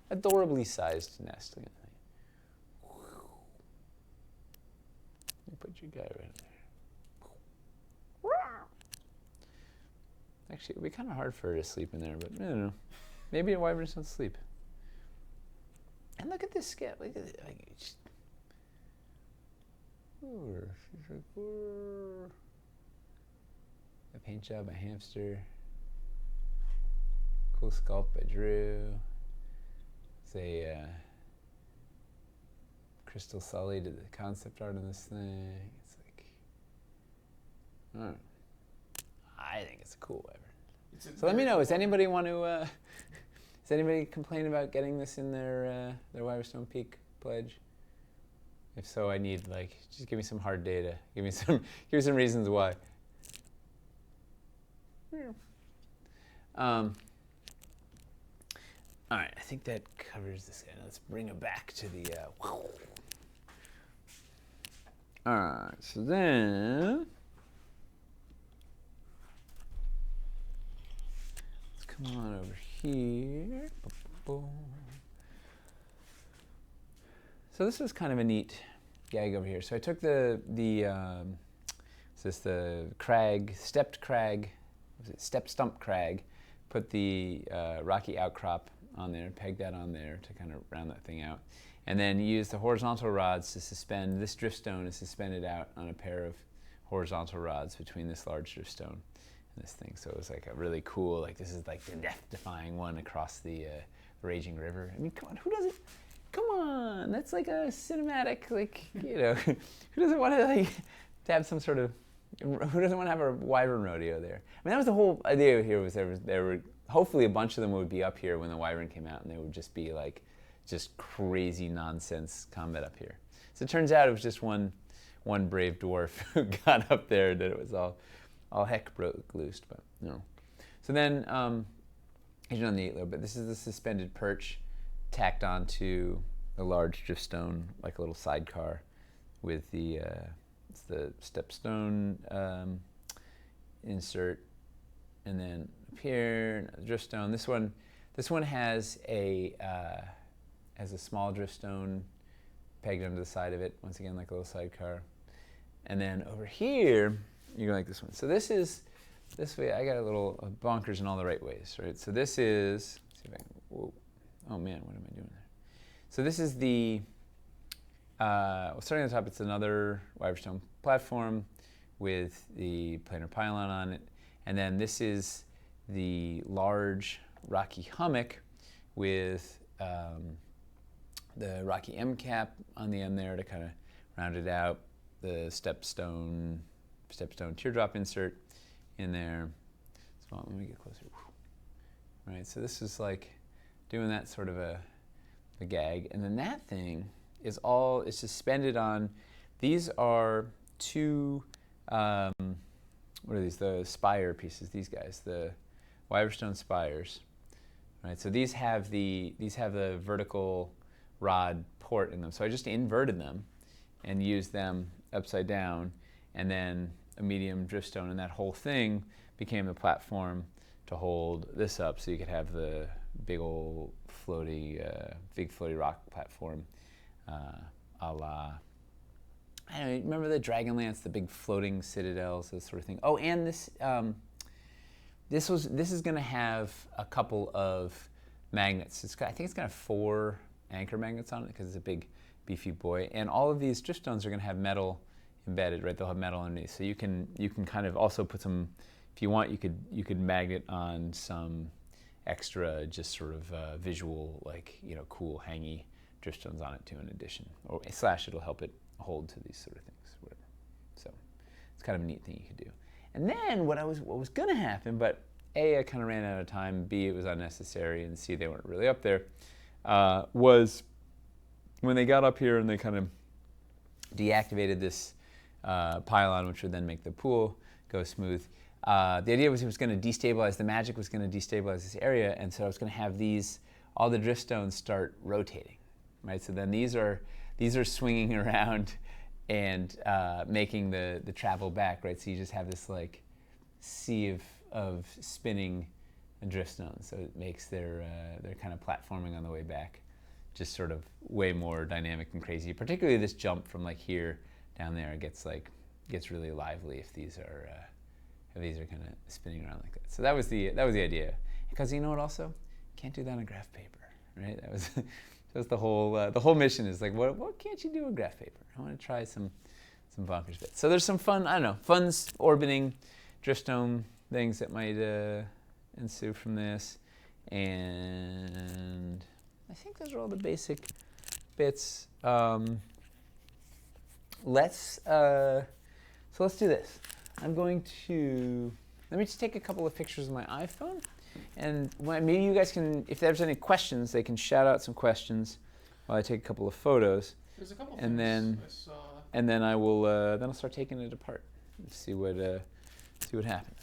adorably sized nest. Look at that thing. You put your guy right in there. Actually, it would be kind of hard for her to sleep in there, but I don't know. Maybe a wyverns don't sleep. And look at this scat. Look at it. A paint job, a hamster. Cool sculpt I drew. It's a Crystal Sully did the concept art on this thing. It's like, I think it's a cool wyvern. So let me know. Does anybody want to? Does anybody complain about getting this in their Wyverstone Peak pledge? If so, I need just give me some hard data. Give me some reasons why. All right, I think that covers this guy. Let's bring it back to the. All right, so then let's come on over here. So this was kind of a neat gag over here. So I took the crag, stepped stump crag, put the rocky outcrop on there, pegged that on there to kind of round that thing out, and then used the horizontal rods to suspend. This driftstone is suspended out on a pair of horizontal rods between this large driftstone and this thing. So it was like a really cool, like this is like the death-defying one across the raging river. I mean, come on, who doesn't? Come on, that's like a cinematic, who doesn't want to have some sort of, who doesn't want to have a wyvern rodeo there? I mean, that was the whole idea here. Was there were hopefully a bunch of them would be up here when the wyvern came out, and they would just be like, just crazy nonsense combat up here. So it turns out it was just one brave dwarf who got up there, that it was all heck broke loose, but no. So then, here's on the little bit. This is the suspended perch tacked onto a large driftstone, like a little sidecar, with the it's the stepstone insert, and then up here driftstone. This one has a small driftstone pegged onto the side of it. Once again, like a little sidecar, and then over here you're going like this one. So this way. I got a little bonkers in all the right ways, right? So this is. Let's see if I can. Whoa. Oh man, what am I doing there? So this is the, starting at the top, it's another Wyverstone platform with the planar pylon on it. And then this is the large rocky hummock with the rocky M cap on the end there to kind of round it out. The stepstone teardrop insert in there. So let me get closer. Right, so this is like doing that sort of a gag, and then that thing is suspended on. These are two. What are these? The spire pieces. These guys, the Wyverstone spires. Right. So these have the vertical rod port in them. So I just inverted them and used them upside down, and then a medium driftstone, and that whole thing became the platform to hold this up, so you could have the big old floaty rock platform, a la, I don't know, remember the Dragonlance, the big floating citadels, this sort of thing. Oh, and this is going to have a couple of magnets. I think it's going to have 4 anchor magnets on it because it's a big, beefy boy. And all of these driftstones are going to have metal embedded, right? They'll have metal underneath, so you can kind of also put some. If you want, you could magnet on some extra, just sort of visual, cool hangy driftstones on it too, in addition. Or / it'll help it hold to these sort of things, whatever. So it's kind of a neat thing you could do. And then what was going to happen, but A, I kind of ran out of time, B, it was unnecessary, and C, they weren't really up there, was when they got up here and they kind of deactivated this pylon, which would then make the pool go smooth. The idea was it was going to destabilize, the magic was going to destabilize this area, and so I was going to have these all the drift stones start rotating, right? So then these are swinging around and making the travel back, right? So you just have this like sea of spinning drift stones. So it makes their kind of platforming on the way back just sort of way more dynamic and crazy. Particularly this jump from like here down there gets really lively if these are kind of spinning around like that. So that was the idea. Because you know what? Also, can't do that on graph paper, right? That was the whole mission is like, what can't you do with graph paper? I want to try some bonkers bits. So there's some fun, I don't know, fun orbiting driftstone things that might ensue from this, and I think those are all the basic bits. Let's do this. I'm going to let me just take a couple of pictures of my iPhone, and maybe you guys can, if there's any questions, they can shout out some questions while I take a couple of photos. There's a couple and things then I saw. and then I'll start taking it apart and see what happens.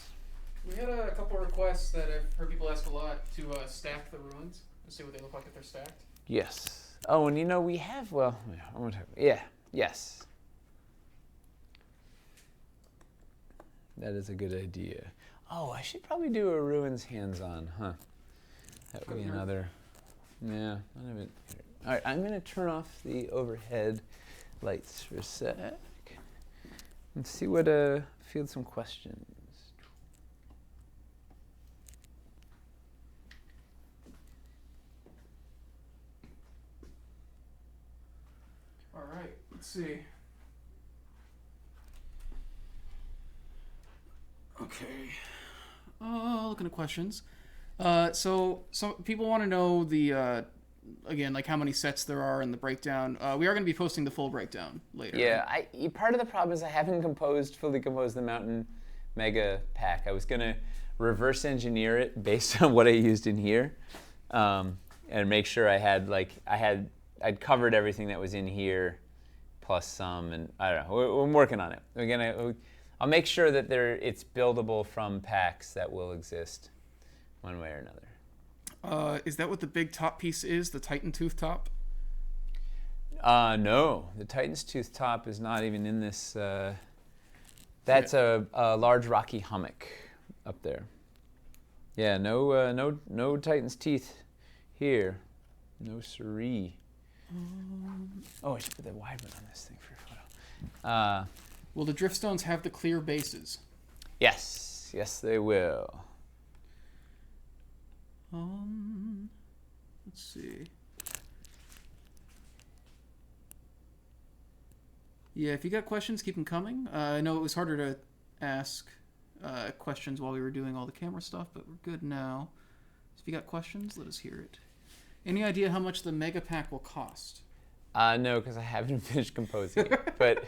We had a couple of requests that I've heard people ask a lot to stack the ruins and see what they look like if they're stacked. Yes. Oh, and we have, yes. That is a good idea. Oh, I should probably do a ruins hands-on, huh? That would be another, yeah. All right, I'm going to turn off the overhead lights for a sec. Let's see what, field some questions. All right, let's see. Okay. Looking at questions. So some people want to know the again, like how many sets there are in the breakdown. We are going to be posting the full breakdown later. Yeah, part of the problem is I haven't fully composed the Mountain Mega pack. I was going to reverse engineer it based on what I used in here, and make sure I'd covered everything that was in here, plus some, and I don't know. I'm working on it. I'll make sure that it's buildable from packs that will exist, one way or another. Is that what the big top piece is? The Titan Tooth top? No, the Titan's Tooth top is not even in this. That's a large rocky hummock up there. Yeah, no Titan's teeth here. No siree. I should put the Wyvern on this thing for a photo. Will the driftstones have the clear bases? Yes, they will. Let's see. Yeah, if you got questions, keep them coming. I know it was harder to ask questions while we were doing all the camera stuff, but we're good now. So if you got questions, let us hear it. Any idea how much the Mega Pack will cost? No, because I haven't finished composing it, but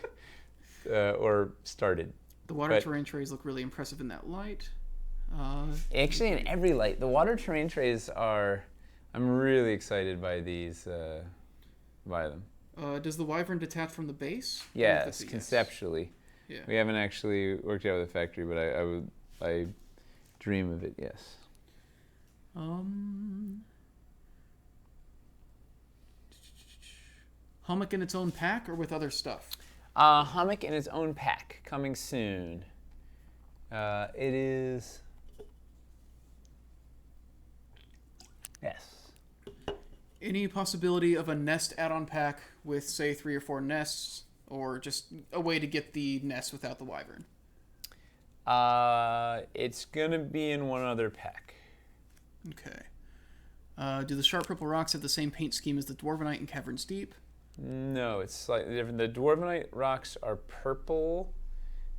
or started. The water terrain trays look really impressive in that light. Actually, in every light, the water terrain trays are. I'm really excited by these. By them. Does the Wyvern detach from the base? Yes, conceptually. Yeah. We haven't actually worked it out with the factory, but I dream of it. Yes. Hummock in its own pack or with other stuff? Hummock in its own pack, coming soon. It is. Yes. Any possibility of a nest add-on pack with, say, 3 or 4 nests, or just a way to get the nest without the Wyvern? It's gonna be in one other pack. Okay. Do the sharp purple rocks have the same paint scheme as the Dwarvenite and Caverns Deep? No, it's slightly different. The Dwarvenite rocks are purple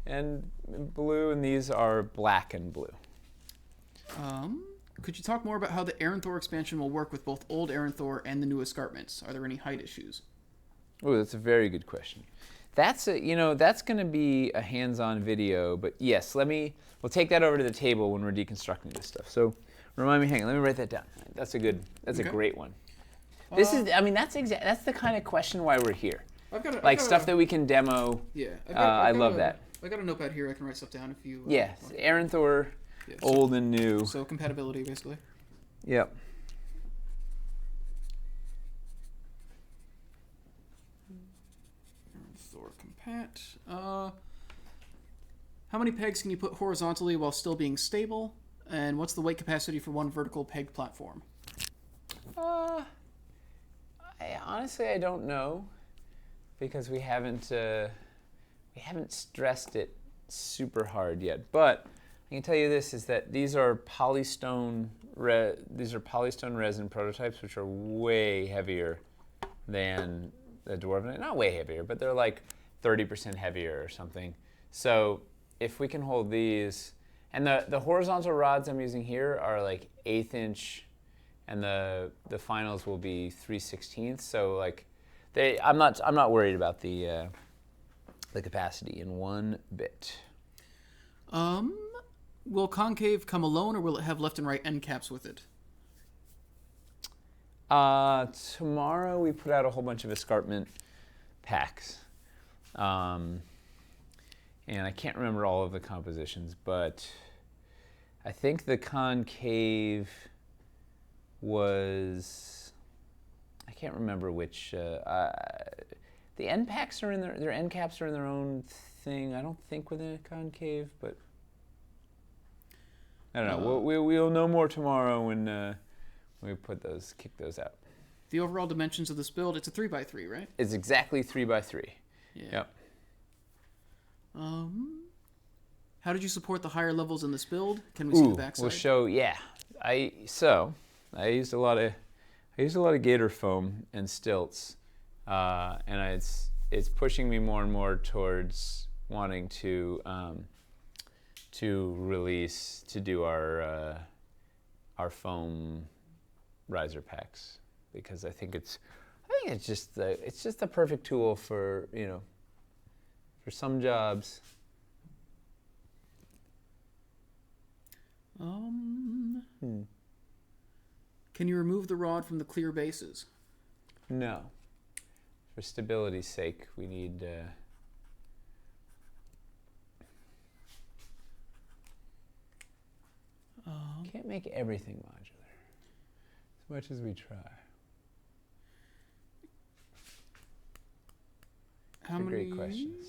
and blue, and these are black and blue. Could you talk more about how the Aranthor expansion will work with both old Aranthor and the new escarpments? Are there any height issues? Oh, that's a very good question. That's going to be a hands-on video, but yes, we'll take that over to the table when we're deconstructing this stuff. So remind me, hang on, let me write that down. That's a great one. This is, that's the kind of question why we're here. Stuff that we can demo. Yeah. I love that. I got a notepad here. I can write stuff down if you. Yeah, Aranthor, old and new. So compatibility, basically. Yep. Pat. How many pegs can you put horizontally while still being stable? And what's the weight capacity for one vertical peg platform? Honestly, I don't know, because we haven't stressed it super hard yet. But I can tell you this, is that these are polystone resin prototypes, which are way heavier than the dwarven. Not way heavier, but they're like 30% heavier or something. So if we can hold these, and the horizontal rods I'm using here are like 1/8 inch, and the finals will be 3/16. So like I'm not worried about the capacity in one bit. Will concave come alone, or will it have left and right end caps with it? Tomorrow we put out a whole bunch of escarpment packs. And I can't remember all of the compositions, but I think the concave was, I can't remember which, the end packs are in their end caps are in their own thing. I don't think within a concave, but I don't know. We'll know more tomorrow when we kick those out. The overall dimensions of this build, it's a 3x3, right? It's exactly 3x3. Yeah. Yep. How did you support the higher levels in this build? Can we see the backside? We'll show. Yeah. I used a lot of gator foam and stilts, and it's pushing me more and more towards wanting to do our foam riser packs, because I think it's just the perfect tool for for some jobs. Can you remove the rod from the clear bases? No. For stability's sake, we need. Can't make everything modular, as much as we try. Great questions.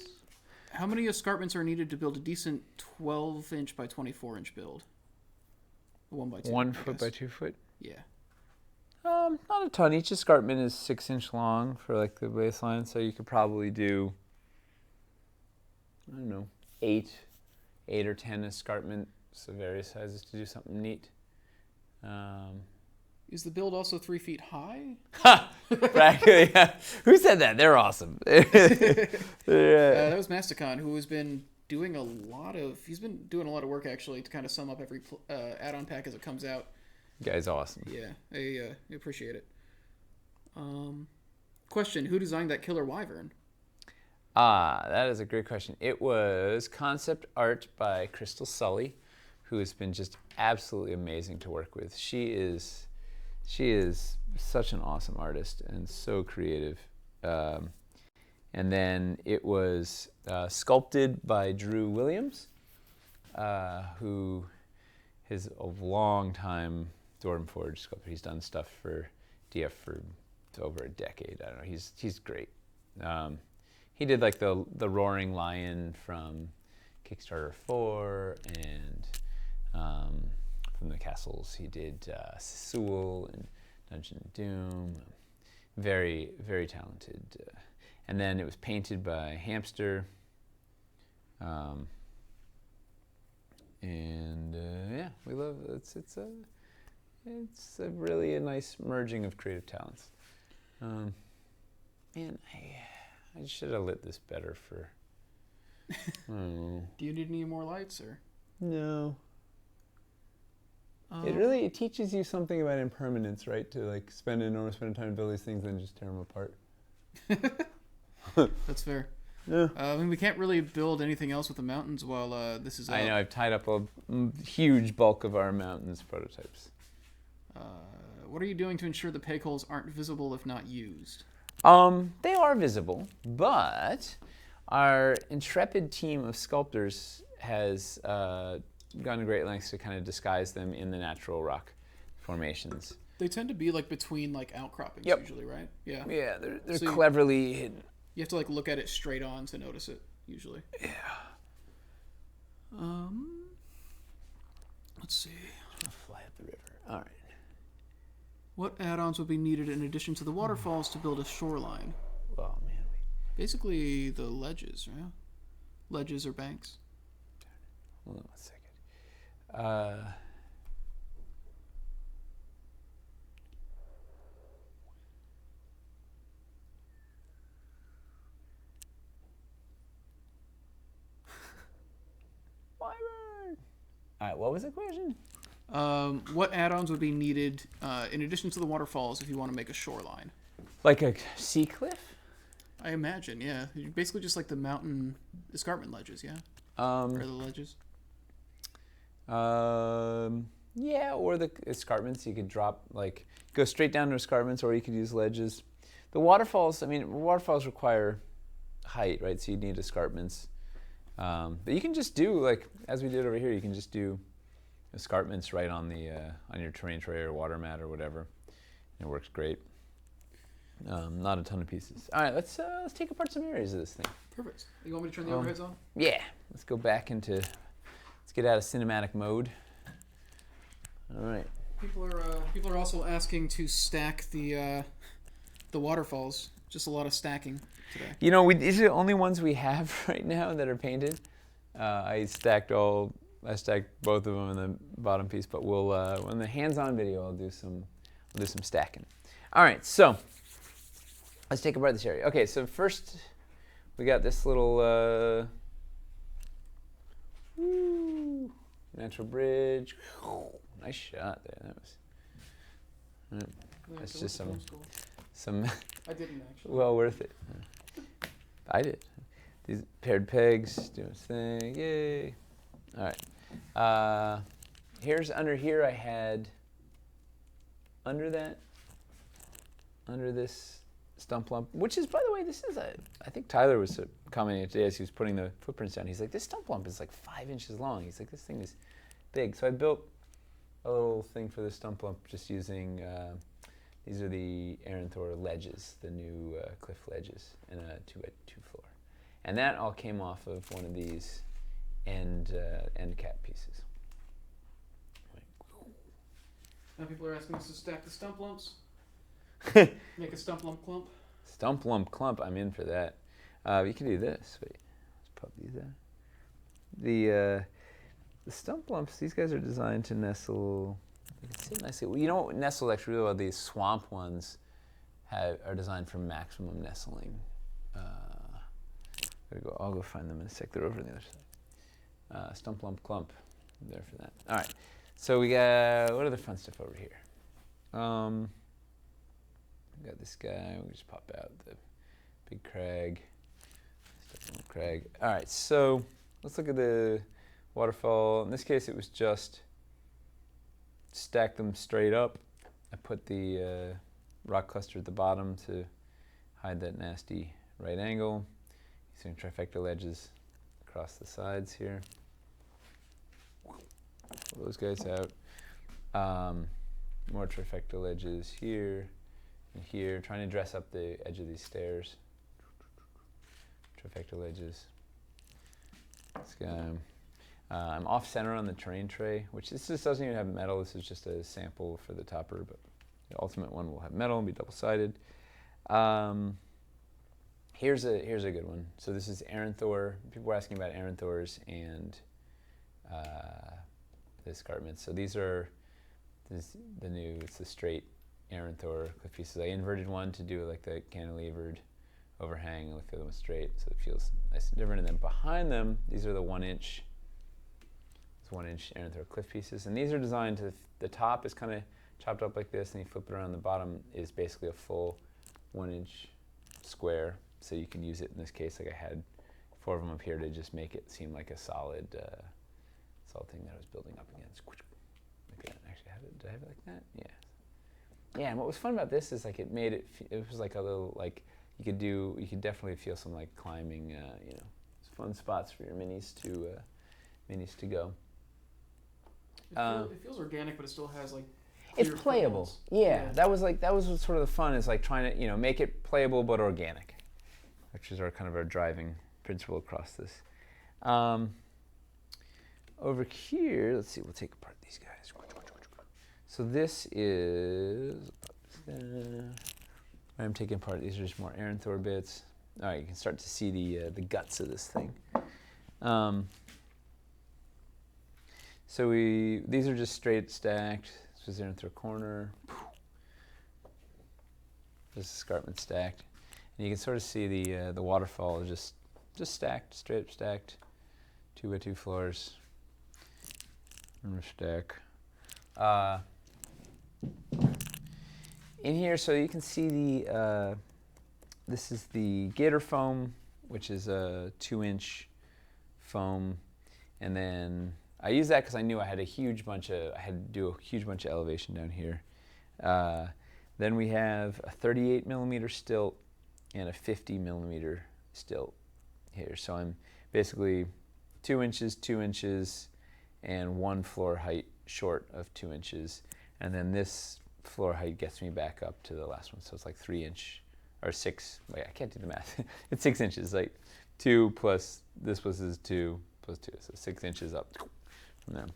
How many escarpments are needed to build a decent 12-inch by 24-inch build? 1x2. 1 foot by 2 foot. Yeah. Not a ton. Each escarpment is 6-inch long for like the baseline, so you could probably do, I don't know, 8 or 10 escarpments of various sizes to do something neat. Is the build also 3 feet high? Ha! Practically, yeah. Who said that? They're awesome. That was Masticon, who has been doing a lot of work actually to kind of sum up every add-on pack as it comes out. Guy's awesome. Yeah, I appreciate it. Question: who designed that killer wyvern? That is a great question. It was concept art by Crystal Sully, who has been just absolutely amazing to work with. She is such an awesome artist and so creative. And then it was sculpted by Drew Williams, who is a long-time Dwarven Forge sculptor. He's done stuff for DF for over a decade. I don't know. He's great. He did like the Roaring Lion from Kickstarter 4, and from the castles he did Sewell and Dungeon of Doom. Very, very talented. And then it was painted by Hamster. Yeah, we love it. It's a really nice merging of creative talents. Man, I should have lit this better for. Do you need any more lights, or? No. It teaches you something about impermanence, right? To like spend an enormous amount of time to build these things and just tear them apart. That's fair. Yeah. I mean, we can't really build anything else with the mountains while this is. I know. I've tied up a huge bulk of our mountains prototypes. What are you doing to ensure the peg holes aren't visible if not used? They are visible, but our intrepid team of sculptors has gone to great lengths to kind of disguise them in the natural rock formations. They tend to be like between like outcroppings, Yep. usually, right? Yeah. Yeah, they're So cleverly hidden. You have to like look at it straight on to notice it usually. Yeah. Let's see. I'll fly up the river. All right. What add-ons would be needed in addition to the waterfalls to build a shoreline? Oh man. Basically the ledges, right? Ledges or banks. Hold on 1 second. Wyvern. All right, what was the question? What add-ons would be needed in addition to the waterfalls if you want to make a shoreline? Like a sea cliff? I imagine, yeah. Basically just like the mountain escarpment ledges, yeah? Or the ledges? Yeah, or the escarpments. You could drop, like, go straight down to escarpments, or you could use ledges. The waterfalls, I mean, waterfalls require height, right? So you need escarpments. But you can just do, like, as we did over here, you can just do escarpments right on the on your terrain tray or water mat or whatever. It works great. Not a ton of pieces. All right, let's take apart some areas of this thing. Perfect. You want me to turn the overheads on? Yeah, let's go back into, let's get out of cinematic mode. All right. People are also asking to stack the waterfalls. Just a lot of stacking today. You know, these are the only ones we have right now that are painted. I stacked both of them in the bottom piece, but we'll in the hands-on video I'll do some stacking. All right, so let's take apart this area. Okay, so first we got this little natural bridge. Nice shot there. That was. That's just some. I didn't actually. Well worth it. I did. These paired pegs doing its thing. Yay! All right. Here's under here. I had under this stump lump, which is, by the way, this is I think Tyler was commenting today as he was putting the footprints down. He's like, this stump lump is like 5 inches long. He's like, this thing is big. So I built a little thing for the stump lump just using, these are the Aranthor ledges, the new cliff ledges, in a 2x2 floor. And that all came off of one of these end cap pieces. Now people are asking us to stack the stump lumps. Make a stump lump clump. Stump lump clump, I'm in for that. You can do this. Wait, let's pop these out. The stump lumps, these guys are designed to nestle. You can sit nicely. Well, you know what nestle actually really well? These swamp ones are designed for maximum nestling. I'll go find them in a sec. They're over on the other side. Stump lump clump, I'm there for that. All right, so we got, what other fun stuff over here? We got this guy. We just pop out the big crag. Crag. All right, so let's look at the waterfall. In this case, it was just stack them straight up. I put the rock cluster at the bottom to hide that nasty right angle. Using trifecta ledges across the sides here. Pull those guys out. More trifecta ledges here and here. Trying to dress up the edge of these stairs. Trifecta ledges. This guy. I'm off center on the terrain tray, which this just doesn't even have metal. This is just a sample for the topper, but the ultimate one will have metal and be double-sided. Here's a good one. So this is Aranthor. People were asking about Aranthors and the escarpments. So these are the new. It's the straight Aranthor cliff pieces. I inverted one to do like the cantilevered overhang. I look at them straight, so it feels nice and different. And then behind them, these are the 1-inch. 1-inch Aranthor cliff pieces, and these are designed to. The top is kind of chopped up like this, and you flip it around. The bottom is basically a full 1-inch square. So you can use it in this case, like I had 4 of them up here to just make it seem like a solid thing that I was building up against. Like that. Actually, did I have it like that? Yeah. Yeah, and what was fun about this is like it made it. It was like a little like you could definitely feel some like climbing. Fun spots for your minis to go. It feels organic, but it still has like. It's playable. Yeah, that was what's sort of the fun is like trying to make it playable but organic. which is our kind of our driving principle across this. Over here, let's see, we'll take apart these guys. So this is, I'm taking apart, these are just more Aaron Thor bits. All right, you can start to see the guts of this thing. So these are just straight stacked. This was Aaron Thor corner. This escarpment stacked. And you can sort of see the waterfall just stacked, straight up stacked. 2x2 floors. And stack. In here, so you can see this is the gator foam, which is a 2-inch foam, and then I use that because I knew I had to do a huge bunch of elevation down here. Then we have a 38 millimeter stilt and a 50 millimeter stilt here. So I'm basically 2 inches, 2 inches, and 1 floor height short of 2 inches. And then this floor height gets me back up to the last one. So it's like 3 inch or 6. Wait, I can't do the math. It's 6 inches, like 2 plus this was 2 plus 2. So 6 inches up from there.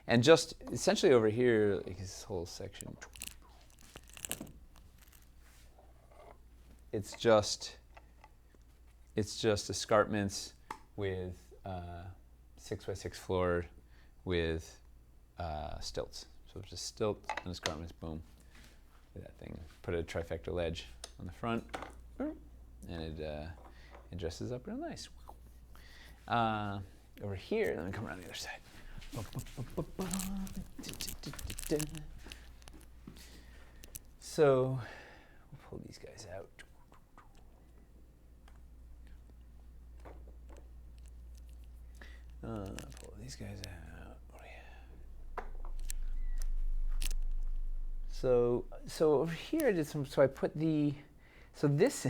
And just essentially over here, like this whole section, it's just escarpments with 6x6 floor with stilts. So it's just stilt and escarpments, boom. That thing. Put a trifecta ledge on the front, and it dresses up real nice. Over here, let me come around the other side. So we'll pull these guys out. Pull these guys out. So over here I did some. So I put so this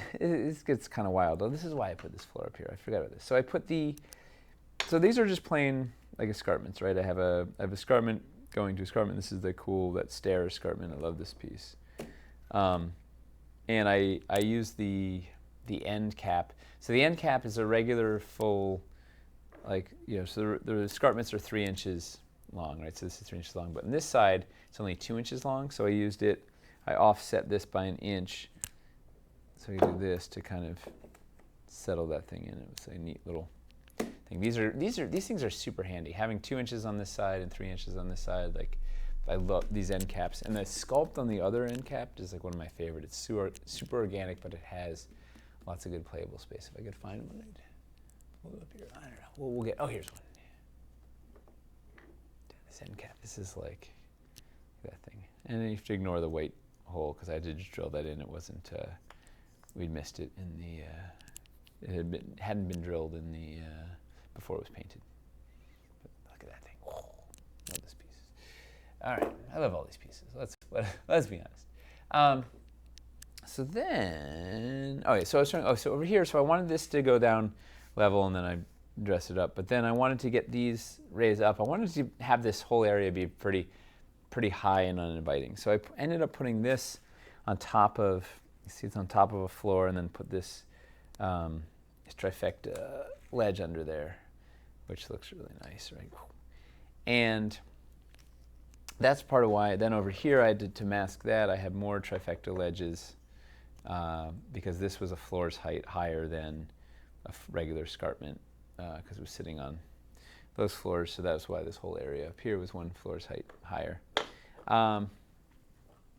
gets kind of wild. This is why I put this floor up here. I forgot about this. So I put so these are just plain like escarpments, right? I have escarpment going to escarpment. This is that stair escarpment. I love this piece. And I use the end cap. So the end cap is a regular full, so the escarpments are 3 inches long, right? So this is 3 inches long, but on this side it's only 2 inches long. So I offset this by 1 inch. So you do this to kind of settle that thing in. It was a neat little thing. These things are super handy. Having 2 inches on this side and 3 inches on this side, like I love these end caps. And the sculpt on the other end cap is like one of my favorite. It's super organic, but it has lots of good playable space. If I could find one, I'd pull it up here. I don't know. We'll get. Oh, here's one. This end cap. This is like that thing. And then you have to ignore the weight hole because I did just drill that in. It wasn't. We'd missed it in the. It hadn't been drilled in the before it was painted. But look at that thing. Whoa. Love this piece. All right, I love all these pieces. Let's be honest. So then, so I was trying. So over here, so I wanted this to go down level, and then I dressed it up. But then I wanted to get these raised up. I wanted to have this whole area be pretty high and uninviting. So I ended up putting this on top of. You see, it's on top of a floor, and then put this trifecta ledge under there, which looks really nice, right? And that's part of why. Then over here, I did to mask that. I had more trifecta ledges because this was a floor's height higher than a regular escarpment because it was sitting on those floors. So that's why this whole area up here was 1 floor's height higher.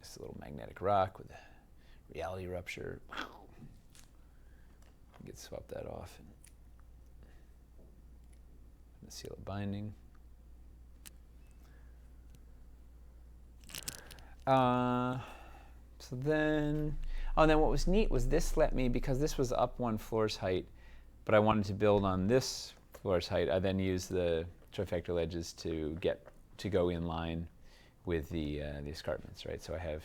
This little magnetic rock with a reality rupture. Get swap that off and seal it binding. So then, then what was neat was this let me, because this was up 1 floor's height, but I wanted to build on this floor's height. I then used the trifecta ledges to go in line with the escarpments, right? So I have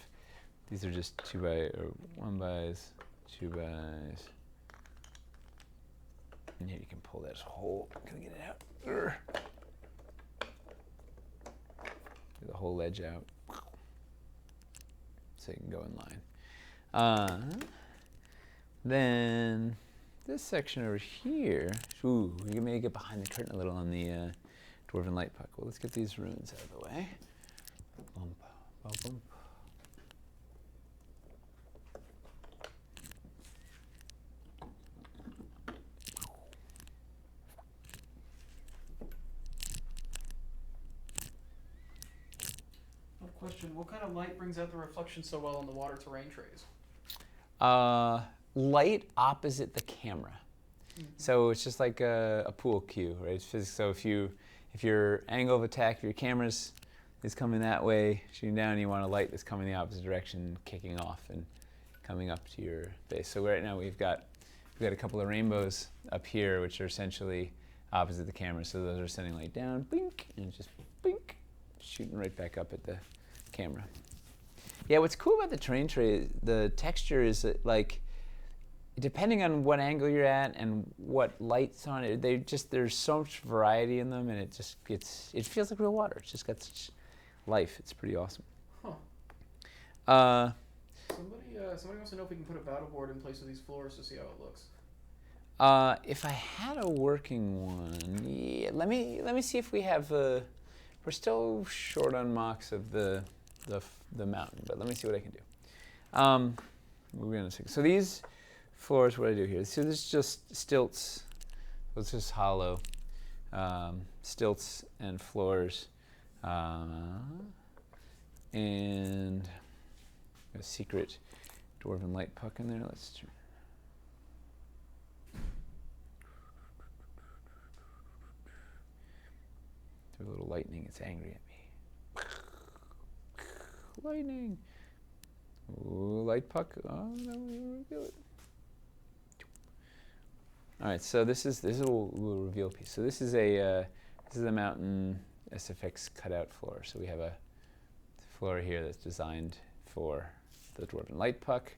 these are just 1 bys, 2 bys. And here you can pull that whole. Can I get it out? Get the whole ledge out, so you can go in line. Then this section over here, ooh, we may get behind the curtain a little on the Dwarven Light Puck. Well, let's get these runes out of the way. Bump, bump, bump. Question: what kind of light brings out the reflection so well on the water terrain trays? Light opposite the camera. So it's just like a pool cue, right? So if your angle of attack, if your camera's is coming that way, shooting down, you want a light that's coming the opposite direction, kicking off and coming up to your face. So right now we've got a couple of rainbows up here, which are essentially opposite the camera. So those are sending light down, blink, and just blink, shooting right back up at the camera. Yeah, what's cool about the terrain tray, the texture is that, like, depending on what angle you're at and what light's on it, there's so much variety in them, and it feels like real water. It's just got such life. It's pretty awesome. Huh. Somebody wants to know if we can put a battle board in place of these floors to see how it looks. If I had a working one, yeah, let me see if we have. We're still short on mocks of the mountain, but let me see what I can do. We're gonna see. So these floors, what I do here. So this is just stilts. So it's just hollow stilts and floors, and a secret Dwarven Light Puck in there. Let's turn. There's a little lightning. It's angry at me. Lightning. Ooh, light puck. Oh no, we reveal it. All right, so this is a little reveal piece. So this is a mountain SFX cutout floor. So we have a floor here that's designed for the Dwarven Light Puck,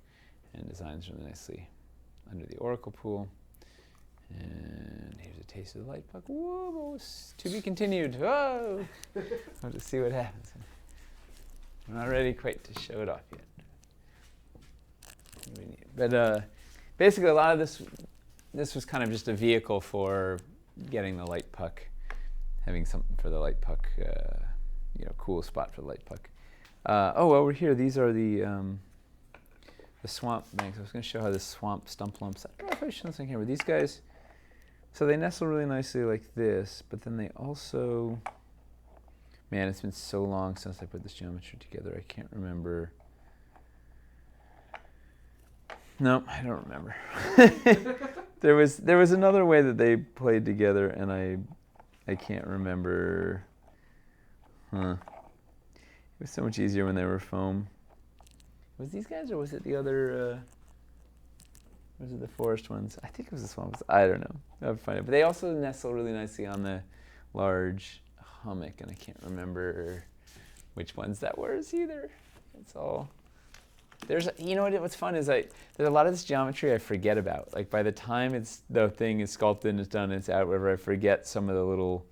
and designs really nicely under the Oracle Pool. And here's a taste of the Light Puck. Whoa, to be continued. Whoa! We'll just see what happens. I'm not ready quite to show it off yet. But basically, a lot of this was kind of just a vehicle for getting the Light Puck, having something for the Light Puck, cool spot for the Light Puck. Over here, these are the swamp banks. I was going to show how the swamp stump lumps. I don't know if I should something here, but these guys, so they nestle really nicely like this, but then they also, man, it's been so long since I put this geometry together. I can't remember. No, I don't remember. There was another way that they played together, and I can't remember. It was so much easier when they were foam. Was these guys, or was it the other? Was it the forest ones? I think it was the swamps. I don't know. I'll find it. But they also nestle really nicely on the large hummock, and I can't remember which ones that was either. It's all. What's fun is there's a lot of this geometry I forget about. Like by the time the thing is sculpted and it's done, and it's out, whatever, I forget some of the little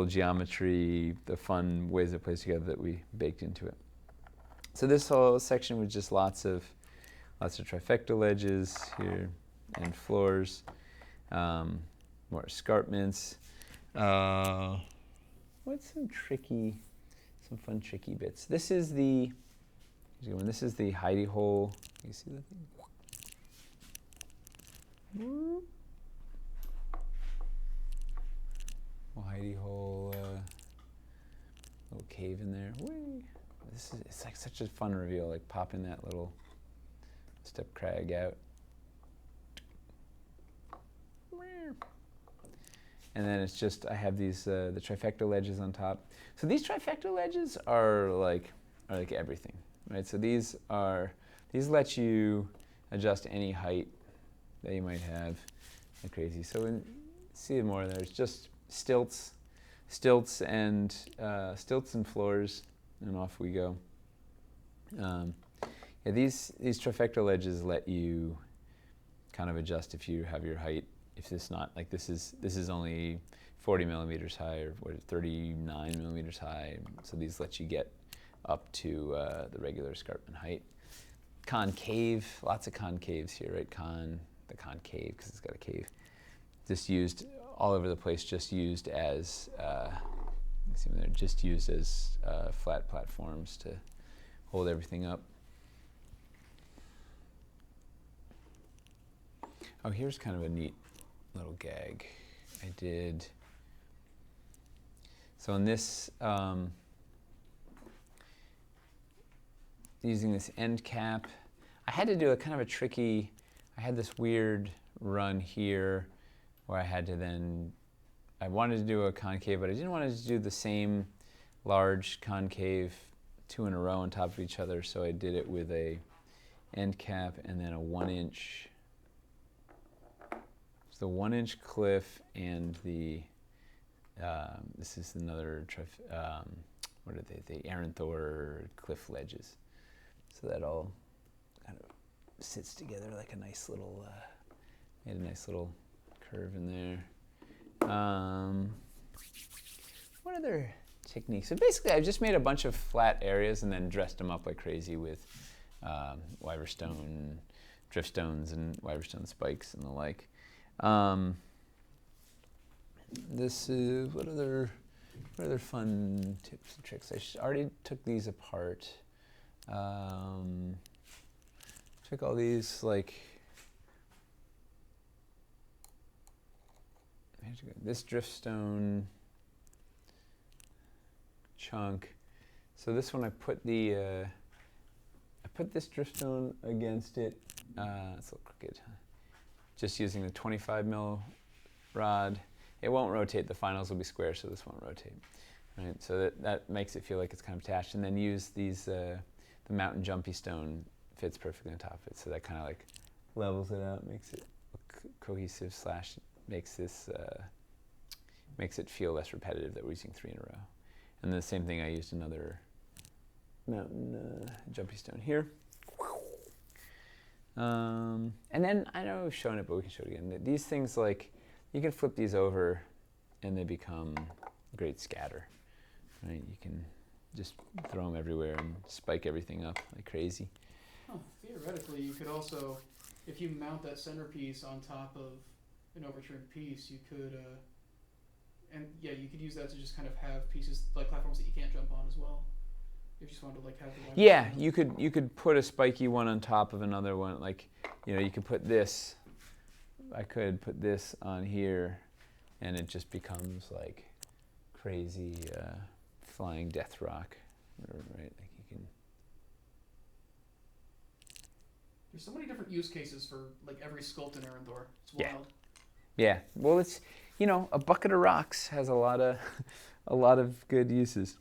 geometry, the fun ways it plays together that we baked into it. So this whole section was just lots of trifecta ledges here and floors, more escarpments. What's some fun tricky bits? This is the hidey hole. You see that thing? Little hidey hole, little cave in there. Whee! It's like such a fun reveal, like popping that little step crag out. And then it's just, I have these, the trifecta ledges on top. So these trifecta ledges are like everything, right? So these let you adjust any height that you might have. Like crazy. So see more, there's just stilts and floors, and off we go. These trifecta ledges let you kind of adjust if you have your height. If it's not like this is only 40 millimeters high, or 39 millimeters high. So these let you get up to the regular escarpment height. concave, lots of concaves here, right? The concave, because it's got a cave. Just used all over the place, just used as, see them there, just used as flat platforms to hold everything up. Oh, here's kind of a neat little gag I did. So in this, using this end cap, I had to do a kind of a tricky, I had this weird run here where I had to then, I wanted to do a concave, but I didn't want to do the same large concave 2 in a row on top of each other, so I did it with a end cap and then a 1-inch, so the 1-inch cliff and the, this is another, what are they, the Aranthor cliff ledges. So that all kind of sits together like a nice little, made a nice little curve in there. What other techniques? So basically I just made a bunch of flat areas and then dressed them up like crazy with Wyverstone driftstones and Wyverstone spikes and the like. This is, what other fun tips and tricks? I already took these apart. Took all these, like, this driftstone chunk. So this one I put the, I put this driftstone against it. It's a little crooked. Just using the 25 mil rod. It won't rotate. The finals will be square, so this won't rotate. Right. So that makes it feel like it's kind of attached. And then use these. The mountain jumpy stone fits perfectly on top of it, so that kind of like levels it out, makes it cohesive slash makes this makes it feel less repetitive that we're using 3 in a row. And the same thing, I used another mountain jumpy stone here. And then I know we've shown it, but we can show it again. These things, like, you can flip these over and they become great scatter. Right? You can just throw them everywhere and spike everything up like crazy. Oh, theoretically, you could also, if you mount that centerpiece on top of an overturned piece, you could, and yeah, you could use that to just kind of have pieces, like platforms that you can't jump on as well. If you just wanted to like have the yeah, you could put a spiky one on top of another one. Like, you know, you could put this, I could put this on here, and it just becomes like crazy flying death rock, right? Like you can. There's so many different use cases for like every sculpt in Aranthor. It's wild. Yeah. Well, it's, you know, a bucket of rocks has a lot of good uses.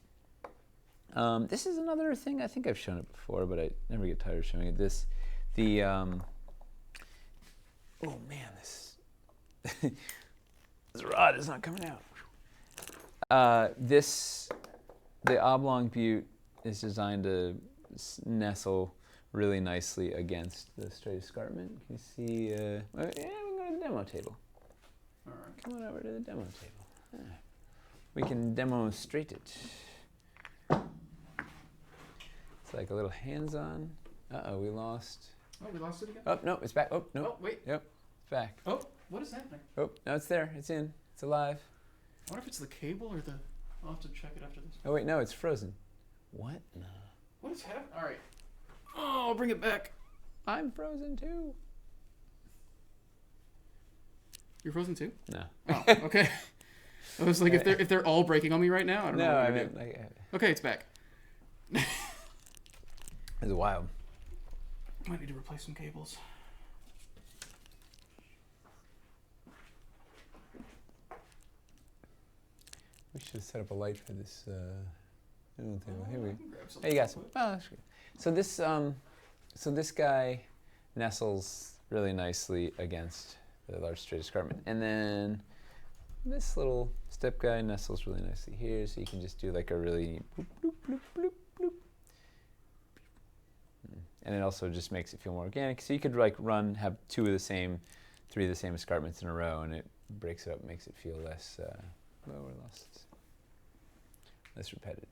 This is another thing, I think I've shown it before, but I never get tired of showing it. This, oh man, this this rod is not coming out. The oblong butte is designed to nestle really nicely against the straight escarpment. You can see, yeah, we can go to the demo table. All right. Come on over to the demo table. We can demonstrate it. It's like a little hands-on. Uh-oh, we lost. Oh, we lost it again? Oh, no, it's back. Oh, no. Oh, wait. Yep, it's back. Oh, what is happening? Oh, no, it's there. It's in. It's alive. I wonder if it's the cable or the... I'll have to check it after this. Oh, wait, no, it's frozen. What? No. What is happening? All right. Oh, I'll bring it back. I'm frozen too. You're frozen too? No. Oh, okay. I was like, if they're all breaking on me right now, I don't know No, what I to meant do. like. Okay, it's back. It's wild. Might need to replace some cables. We should have set up a light for this. Table. Here we I go. can grab Hey, something you got real some. quick. Oh, that's good. So this guy nestles really nicely against the large straight escarpment, and then this little step guy nestles really nicely here. So you can just do like a really bloop, bloop, bloop, bloop, bloop. And it also just makes it feel more organic. So you could like have 3 of the same escarpments in a row, and it breaks it up, makes it feel less less repetitive.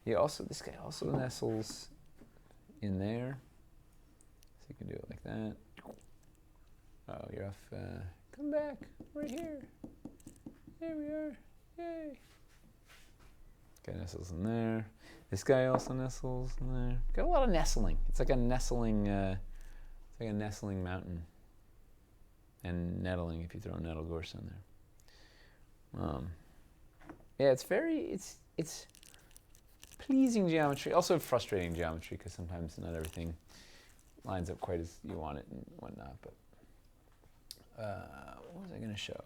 This guy also nestles in there. So you can do it like that. Oh, you're off. Come back. We're here. There we are. Yay. Guy nestles in there. This guy also nestles in there. Got a lot of nestling. It's like a nestling. It's like a nestling mountain. And nettling if you throw nettle gorse in there. Yeah, it's pleasing geometry. Also frustrating geometry because sometimes not everything lines up quite as you want it and whatnot. But what was I going to show?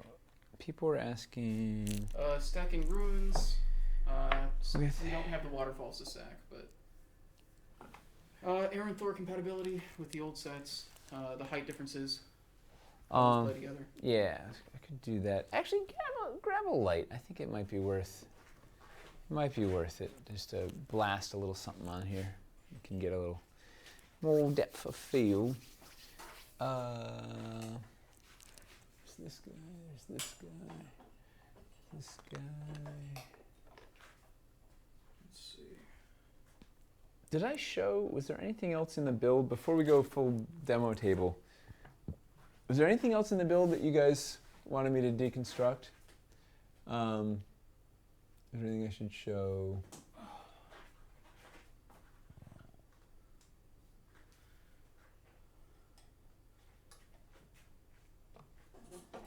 People were asking. Stacking ruins. We don't have the waterfalls to stack, but Aaron Thor compatibility with the old sets. The height differences. Play together. Yeah, I could do that. Actually, grab a light. I think it might be worth. It just to blast a little something on here. You can get a little more depth of field. There's this guy. There's this guy. This guy. Let's see. Did I show? Was there anything else in the build before we go full demo table? Was there anything else in the build that you guys wanted me to deconstruct? Is there anything I should show?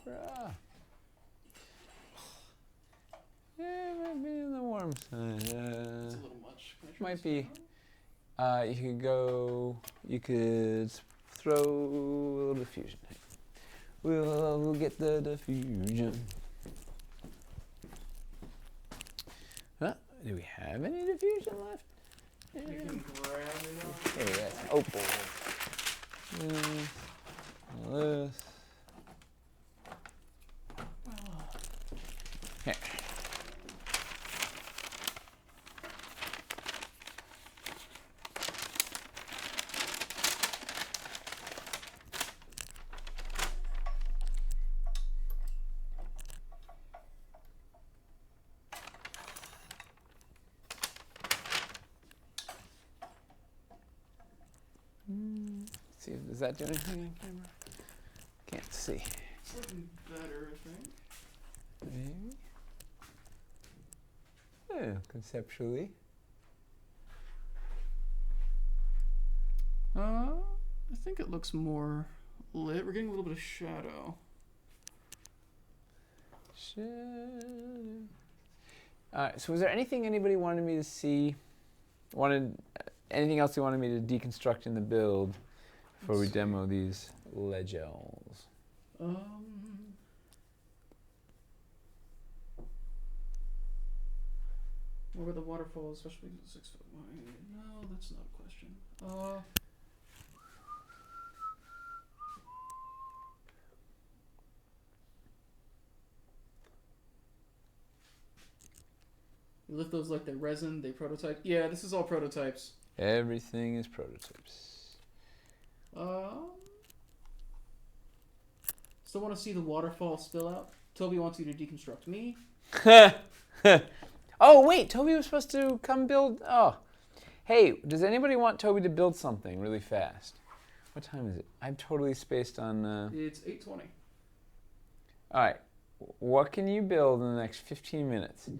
Yeah, it might be on the warm side. It's a little much. Might be. You could throw a little diffusion. We'll get the diffusion. Huh? Do we have any diffusion left? You can grab it off. Hey, that's opal. This. Here. See, does that do anything on camera? Can't see. It's looking better, I think. Maybe. Yeah, conceptually. I think it looks more lit. We're getting a little bit of shadow. Alright, so was there anything anybody wanted me to see? Anything else you wanted me to deconstruct in the build before we demo these legels? What were the waterfalls, especially 6 foot wide? No, that's not a question. You lift those like they're resin, they prototype. Yeah, this is all prototypes. Everything is prototypes. Still want to see the waterfall spill out? Toby wants you to deconstruct me. Oh, wait, Toby was supposed to come build. Oh. Hey, does anybody want Toby to build something really fast? What time is it? I'm totally spaced on. It's 8:20. All right. What can you build in the next 15 minutes?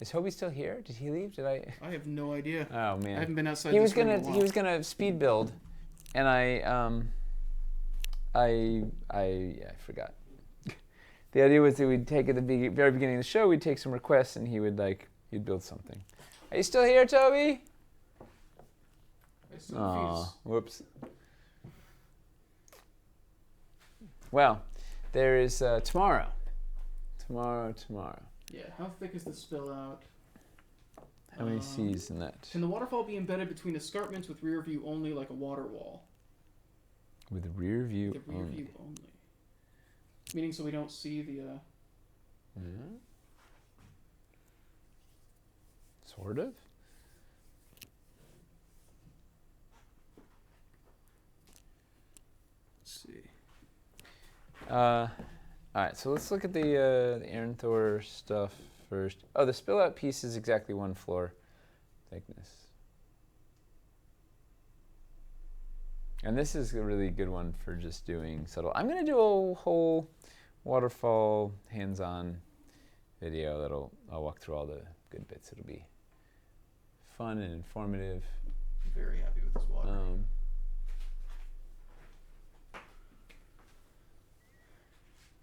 Is Toby still here? Did he leave? Did I? I have no idea. Oh man. I haven't been outside. He was this room in a gonna. while. He was gonna speed build, and I forgot. The idea was that we'd take at the very beginning of the show, we'd take some requests, and he'd build something. Are you still here, Toby? Oh, whoops. Well, there is tomorrow. Tomorrow. Yeah, how thick is the spill out? How many C's in that? Can the waterfall be embedded between escarpments with rear view only, like a water wall? With rear view The rear view only. Meaning so we don't see the... Yeah. Sort of. Let's see. All right, so let's look at the Aaron Thor stuff first. Oh, the spill out piece is exactly 1 floor thickness. And this is a really good one for just doing subtle. I'm going to do a whole waterfall hands-on video I'll walk through all the good bits. It'll be fun and informative. I'm very happy with this water.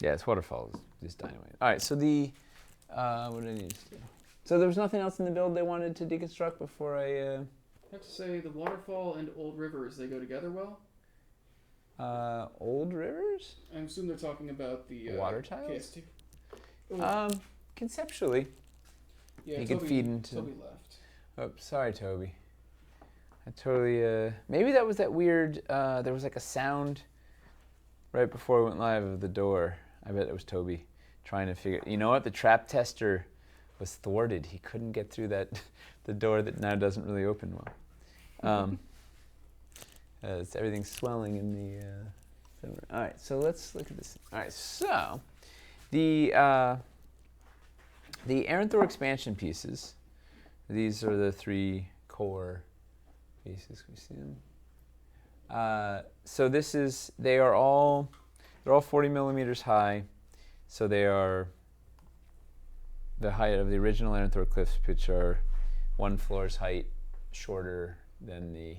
Yeah, this waterfall is just dynamite. All right, so what do I need to do? So there was nothing else in the build they wanted to deconstruct before I... I have to say, the waterfall and old rivers, they go together well. Old rivers? I assume they're talking about the water tiles? KST. Conceptually. Yeah, you Toby, could feed into... Toby left. Oh, sorry, Toby. I totally... maybe that was that weird... there was like a sound right before we went live of the door. I bet it was Toby trying to figure... You know what? The trap tester was thwarted. He couldn't get through the door that now doesn't really open well. Everything's swelling in the... all right, so let's look at this. All right, so the Aranthor expansion pieces, these are the 3 core pieces. Can we see them? So they're all 40 millimeters high. So they are the height of the original Aranthor cliffs, which are 1 floor's height shorter than the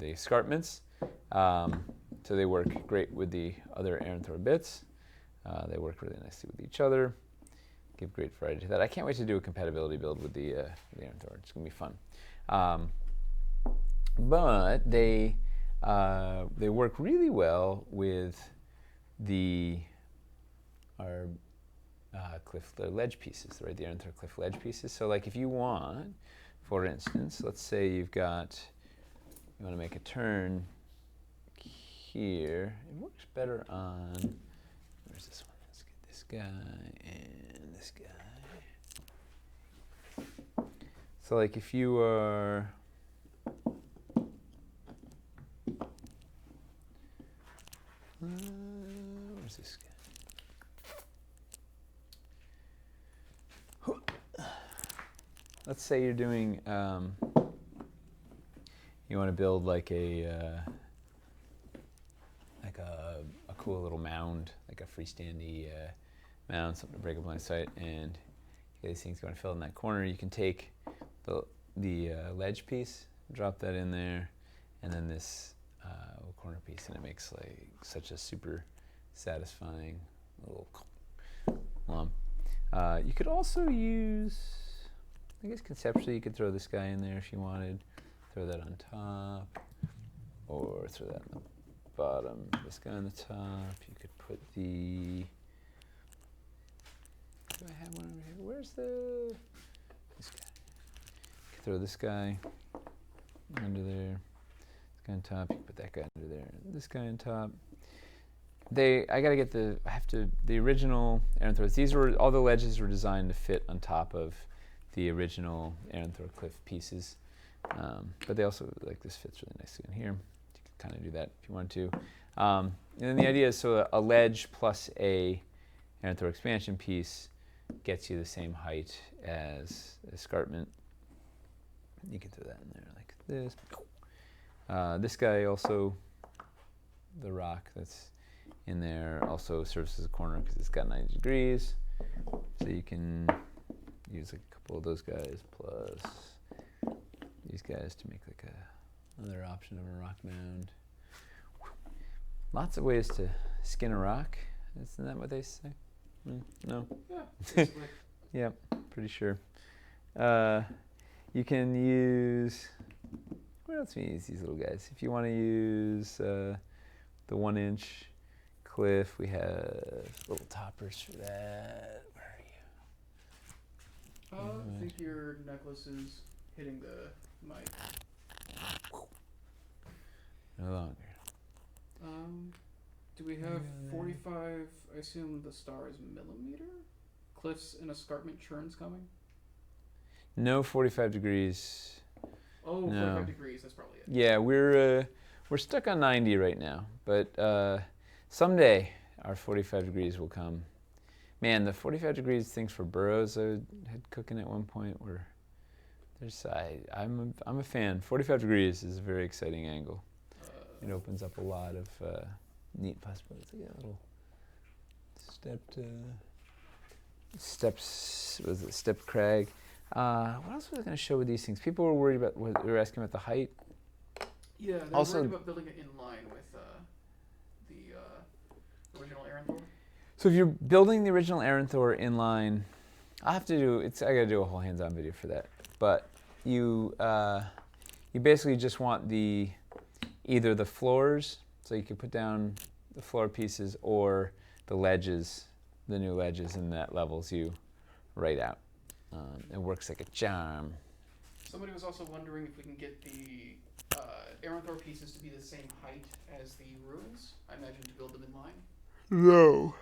escarpments. So they work great with the other Aranthor bits. They work really nicely with each other. Give great variety to that. I can't wait to do a compatibility build with the Aranthor. It's going to be fun. But they work really well with our the ledge pieces, right? The Aranthor cliff ledge pieces. So like if you want, for instance, let's say you want to make a turn here. It works better on, where's this one? Let's get this guy and this guy. So like if you are, where's this guy? Let's say you're doing, you want to build like a cool little mound, like a freestandy mound, something to break up line of sight, and these things going to fill in that corner. You can take the ledge piece, drop that in there, and then this little corner piece, and it makes like such a super satisfying little lump. You could also use, I guess conceptually you could throw this guy in there if you wanted. Throw that on top, or throw that on the bottom. This guy on the top. You could put the... Do I have one over here? Where's this guy? You could throw this guy under there. This guy on top. You can put that guy under there. This guy on top. I gotta get the original Aranthor. All the ledges were designed to fit on top of the original Aranthor cliff pieces. But they also, like this fits really nicely in here. You can kind of do that if you want to. And then the idea is so a ledge plus a Aranthor expansion piece gets you the same height as the escarpment. You can throw that in there like this. This guy also, the rock that's in there also serves as a corner because it's got 90 degrees. So you can use like a couple of those guys plus these guys to make like another option of a rock mound. Lots of ways to skin a rock. Isn't that what they say? No? Yeah, basically. Yeah, pretty sure. You can use, where else do you use these little guys? If you want to use the 1-inch cliff, we have little toppers for that. Where are you? I think your necklace is hitting the mic. No longer. Do we have 45, I assume the star is millimeter? Cliffs and escarpment churns coming? No 45 degrees. Oh, No. 45 degrees, that's probably it. Yeah, we're stuck on 90 right now, but someday our 45 degrees will come. Man, the 45 degrees things for burrows I had cooking at one point were I'm a fan. 45 degrees is a very exciting angle. It opens up a lot of neat possibilities. Look at that little stepped crag. What else was I going to show with these things? People were worried about, they were asking about the height. Yeah, they're Also, worried about building it in line with the original Aranthor. So if you're building the original Aranthor in line, I gotta do a whole hands-on video for that. But you basically just want either the floors, so you can put down the floor pieces, or the ledges, the new ledges, and that levels you right out. It works like a charm. Somebody was also wondering if we can get the Aranthor pieces to be the same height as the ruins. I imagine to build them in line. No.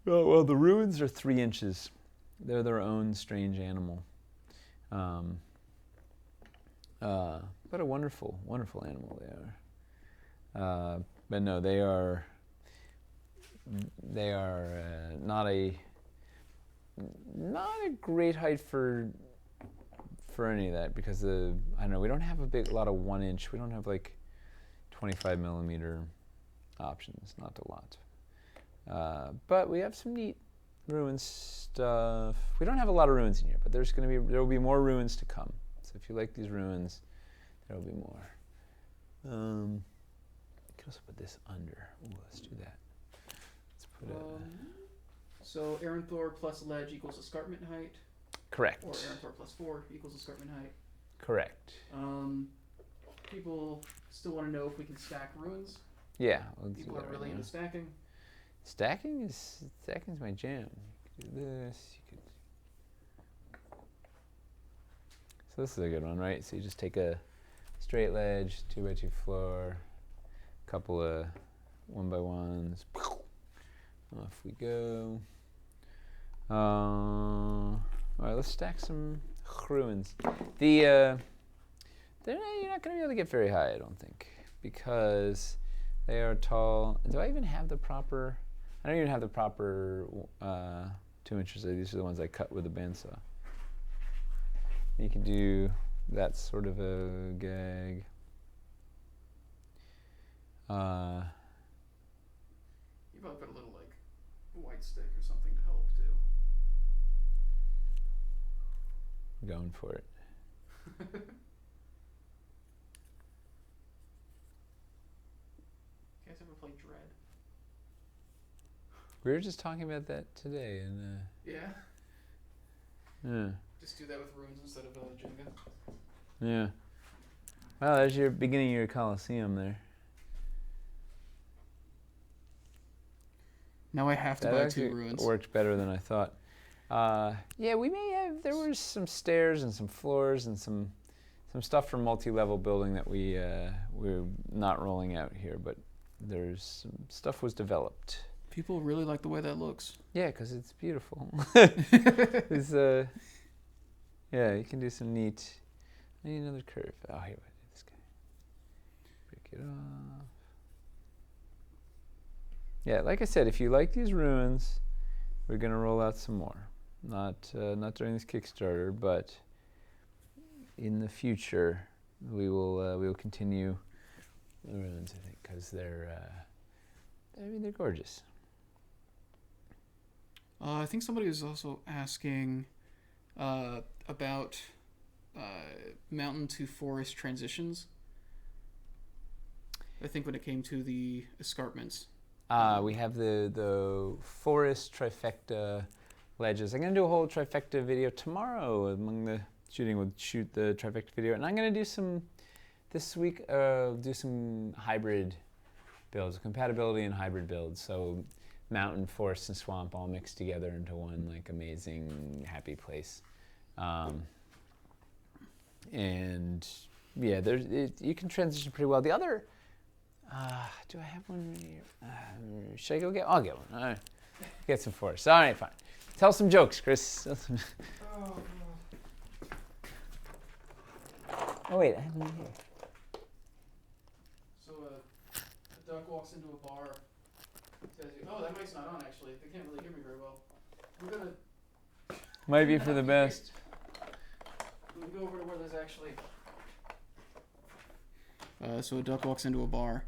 Oh, well, the ruins are 3 inches. They're their own strange animal. But a wonderful, wonderful animal they are. But no, they are not a great height for any of that, because I don't know, we don't have a lot of 1 inch. We don't have like 25 millimeter options. Not a lot. But we have some neat ruins stuff. We don't have a lot of ruins in here, but there will be more ruins to come. So if you like these ruins, there will be more. You can also put this under. Ooh, let's do that. Let's put So Aranthor plus ledge equals escarpment height. Correct. Or Aranthor plus 4 equals escarpment height. Correct. People still want to know if we can stack ruins. Yeah. We'll People do are that really right into now. stacking. Stacking's my jam. You could do this. So this is a good one, right? So you just take a straight ledge, 2x2 floor, couple of 1x1s. Off we go. All right, let's stack some ruins. You're not going to be able to get very high, I don't think, because they are tall. Do I even have the proper? I don't even have the proper 2 inches. These are the ones I cut with a bandsaw. You can do that sort of a gag. You probably put a little like white stick or something to help too. I'm going for it. You guys ever play Dread? We were just talking about that today, and Yeah. Just do that with runes instead of Jenga. yeah. Well, there's your beginning of your Coliseum there. Now I have to That buy actually 2 ruins. worked better than I thought. Yeah, we may have. There was some stairs and some floors and some stuff for multi-level building that we're not rolling out here, but there's some stuff was developed. People really like the way that looks. Yeah, because it's beautiful. It's, yeah, you can do some neat. I need another curve. Oh, here, this guy. Break it off. Yeah, like I said, if you like these ruins, we're gonna roll out some more. Not during this Kickstarter, but in the future, we will continue the ruins. I think because they're gorgeous. I think somebody was also asking about mountain to forest transitions. I think when it came to the escarpments. We have the forest trifecta ledges. I'm going to do a whole trifecta video tomorrow among the shooting. We'll shoot the trifecta video. And I'm going to do this week, do some hybrid builds, compatibility and hybrid builds. So mountain, forest, and swamp all mixed together into one like amazing, happy place. And yeah, you can transition pretty well. The other, do I have one here? Should I go get? I'll get one. All right. Get some forest. All right, fine. Tell some jokes, Chris. Oh wait, I have one here. So a duck walks into a bar. Says, "Oh, that mic's not on. Actually, they can't really hear me very well." I'm gonna Might be for the best. go over to where there's actually. So a duck walks into a bar.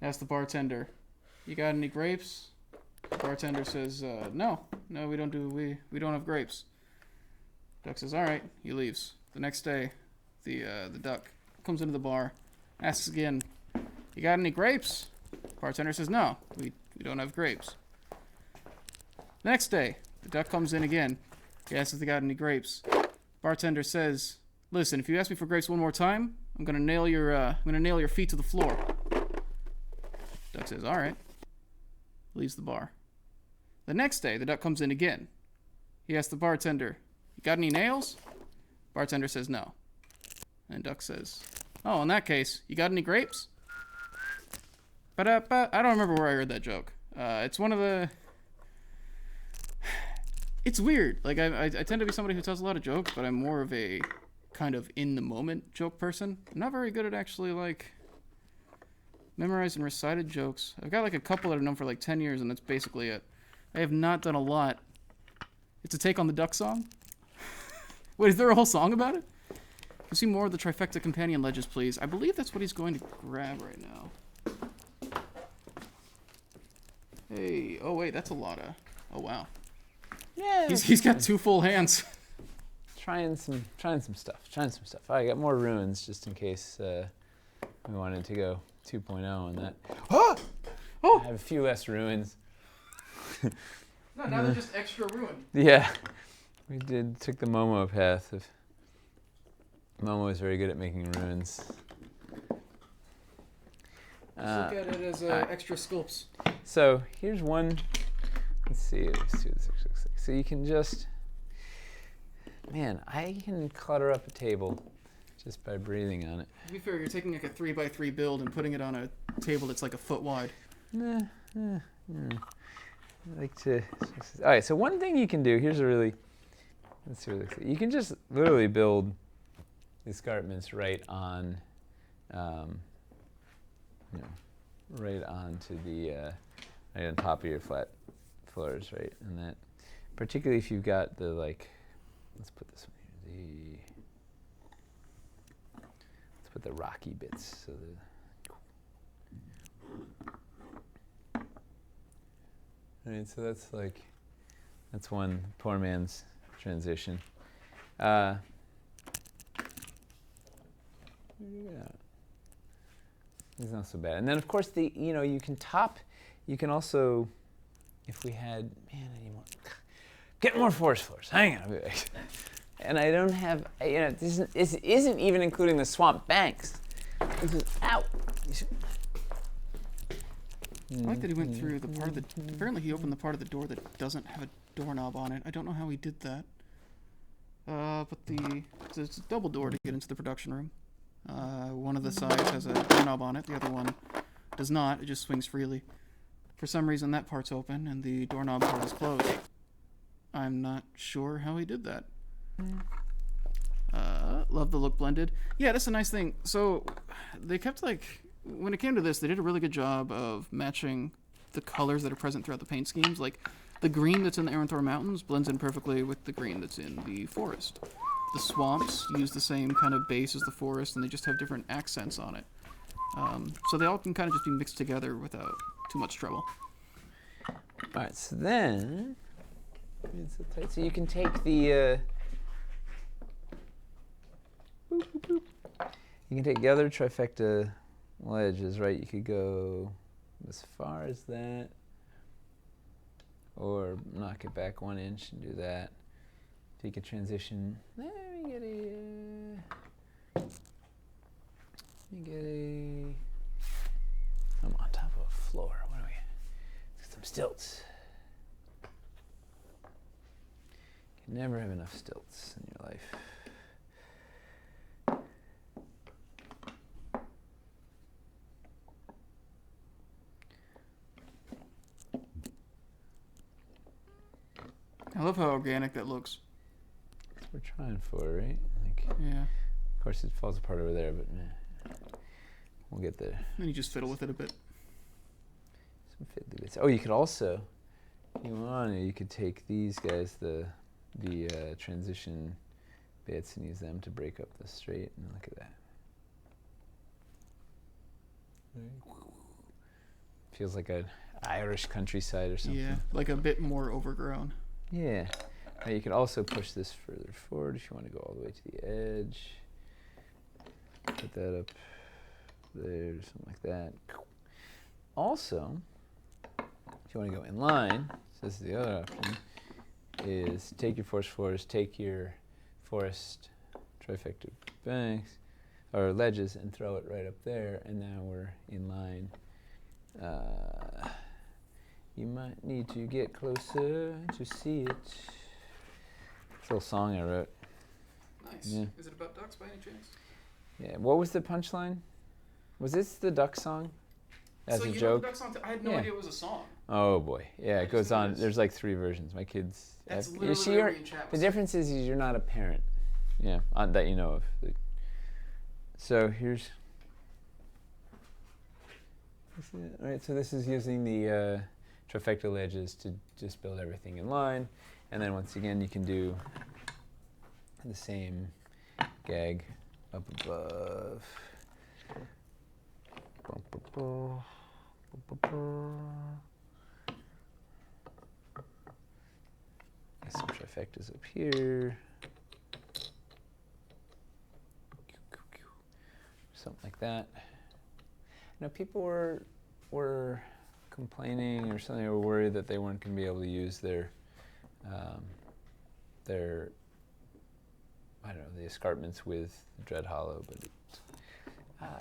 Asks the bartender, "You got any grapes?" The bartender says, "No, we don't have grapes." Duck says, "All right." He leaves. The next day, the duck comes into the bar, asks again, "You got any grapes?" Bartender says, "No, we don't have grapes." Next day, the duck comes in again. He asks if they got any grapes. Bartender says, "Listen, if you ask me for grapes one more time, I'm gonna nail your feet to the floor." Duck says, "All right." Leaves the bar. The next day, the duck comes in again. He asks the bartender, "You got any nails?" Bartender says, "No." And duck says, "Oh, in that case, you got any grapes?" But I don't remember where I heard that joke. It's one of the. It's weird. Like I tend to be somebody who tells a lot of jokes, but I'm more of a kind of in the moment joke person. I'm not very good at actually like memorized and recited jokes. I've got like a couple that I've known for like 10 years, and that's basically it. I have not done a lot. It's a take on the duck song. Wait, is there a whole song about it? Can you see more of the Trifecta Companion Ledges, please? I believe that's what he's going to grab right now. Hey, oh wait, that's a lot of. Oh wow. Yeah. He's got 2 full hands. Trying some stuff. All right, I got more ruins just in case we wanted to go 2.0 on that. Oh! I have a few less ruins. No, now they're just extra ruined. Yeah, we took the Momo path. Momo is very good at making ruins. Let's look at it as extra sculpts. So here's one. Let's see what this looks like. So you can just, man, I can clutter up a table just by breathing on it. To be fair, you're taking like a 3x3 build and putting it on a table that's like a foot wide. I like to. All right. So one thing you can do. Here's a really. Let's see what it looks like. You can just literally build escarpments right on. Right onto the right on top of your flat floors, right? And that, particularly if you've got the like, let's put this one here. Let's put the rocky bits. So right, so that's one poor man's transition. Yeah. It's not so bad. And then of course you can also, if we had, get more forest floors. Hang on. And I don't have, this isn't even including the swamp banks. This is out. I like that he went through the part of the. Apparently, he opened the part of the door that doesn't have a doorknob on it. I don't know how he did that. But it's a double door to get into the production room. One of the sides has a doorknob on it. The other one does not. It just swings freely. For some reason, that part's open and the doorknob part is closed. I'm not sure how he did that. Love the look blended. Yeah, that's a nice thing. So they kept when it came to this, they did a really good job of matching the colors that are present throughout the paint schemes. Like the green that's in the Aranthor Mountains blends in perfectly with the green that's in the forest. The swamps use the same kind of base as the forest, and they just have different accents on it. So they all can kind of just be mixed together without too much trouble. All right, so then, so you can take the, you can take the other trifecta ledges, right? You could go as far as that, or knock it back 1 inch and do that. Take a transition. Let me get a. I'm on top of a floor. What do we? Let's get some stilts. You can never have enough stilts in your life. I love how organic that looks. That's what we're trying for, right? Yeah. Of course, it falls apart over there, but we'll get there. Then you just fiddle with it a bit. Some fiddly bits. Oh, you could also If you want, you could take these guys, the transition bits, and use them to break up the straight. And look at that. Feels like an Irish countryside or something. Yeah, like a bit more overgrown. Yeah. Now you can also push this further forward if you want to go all the way to the edge. Put that up there, something like that. Also, if you want to go in line, so this is the other option, is take your forest, take your forest trifecta banks, or ledges, and throw it right up there, and now we're in line. You might need to get closer to see it. It's a little song I wrote. Nice. Yeah. Is it about ducks by any chance? Yeah. What was the punchline? Was this the duck song? As so a you know joke? the duck song? I had no Yeah. idea it was a song. Oh boy. Yeah, I it just goes know on. it is. There's like 3 versions. My kids. That's you literally see, what everybody in chat the was difference is you're not a parent. Yeah, that you know of. So here's. All right. So this is using the trifecta ledges to just build everything in line, and then once again you can do the same gag up above. Some trifectas up here. Something like that. Now people were complaining or something, or worried that they weren't going to be able to use their I don't know, the escarpments with Dread Hollow, but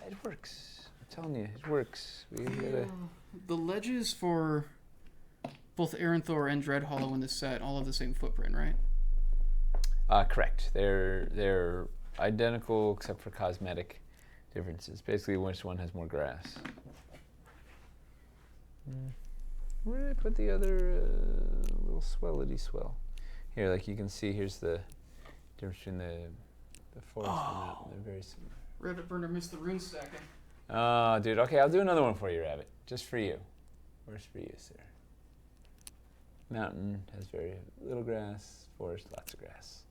it works. I'm telling you, it works. We gotta. The ledges for both Aranthor and Dread Hollow in this set all have the same footprint, right? Correct. They're identical except for cosmetic differences. Basically, which one has more grass. Where did I put the other little swellity swell? Here, like you can see, here's the difference between the forest and the mountain. They're very similar. Rabbit Burner missed the rune stacking. Oh, dude. Okay, I'll do another one for you, Rabbit. Just for you. Where's for you, sir? Mountain has very little grass. Forest, lots of grass.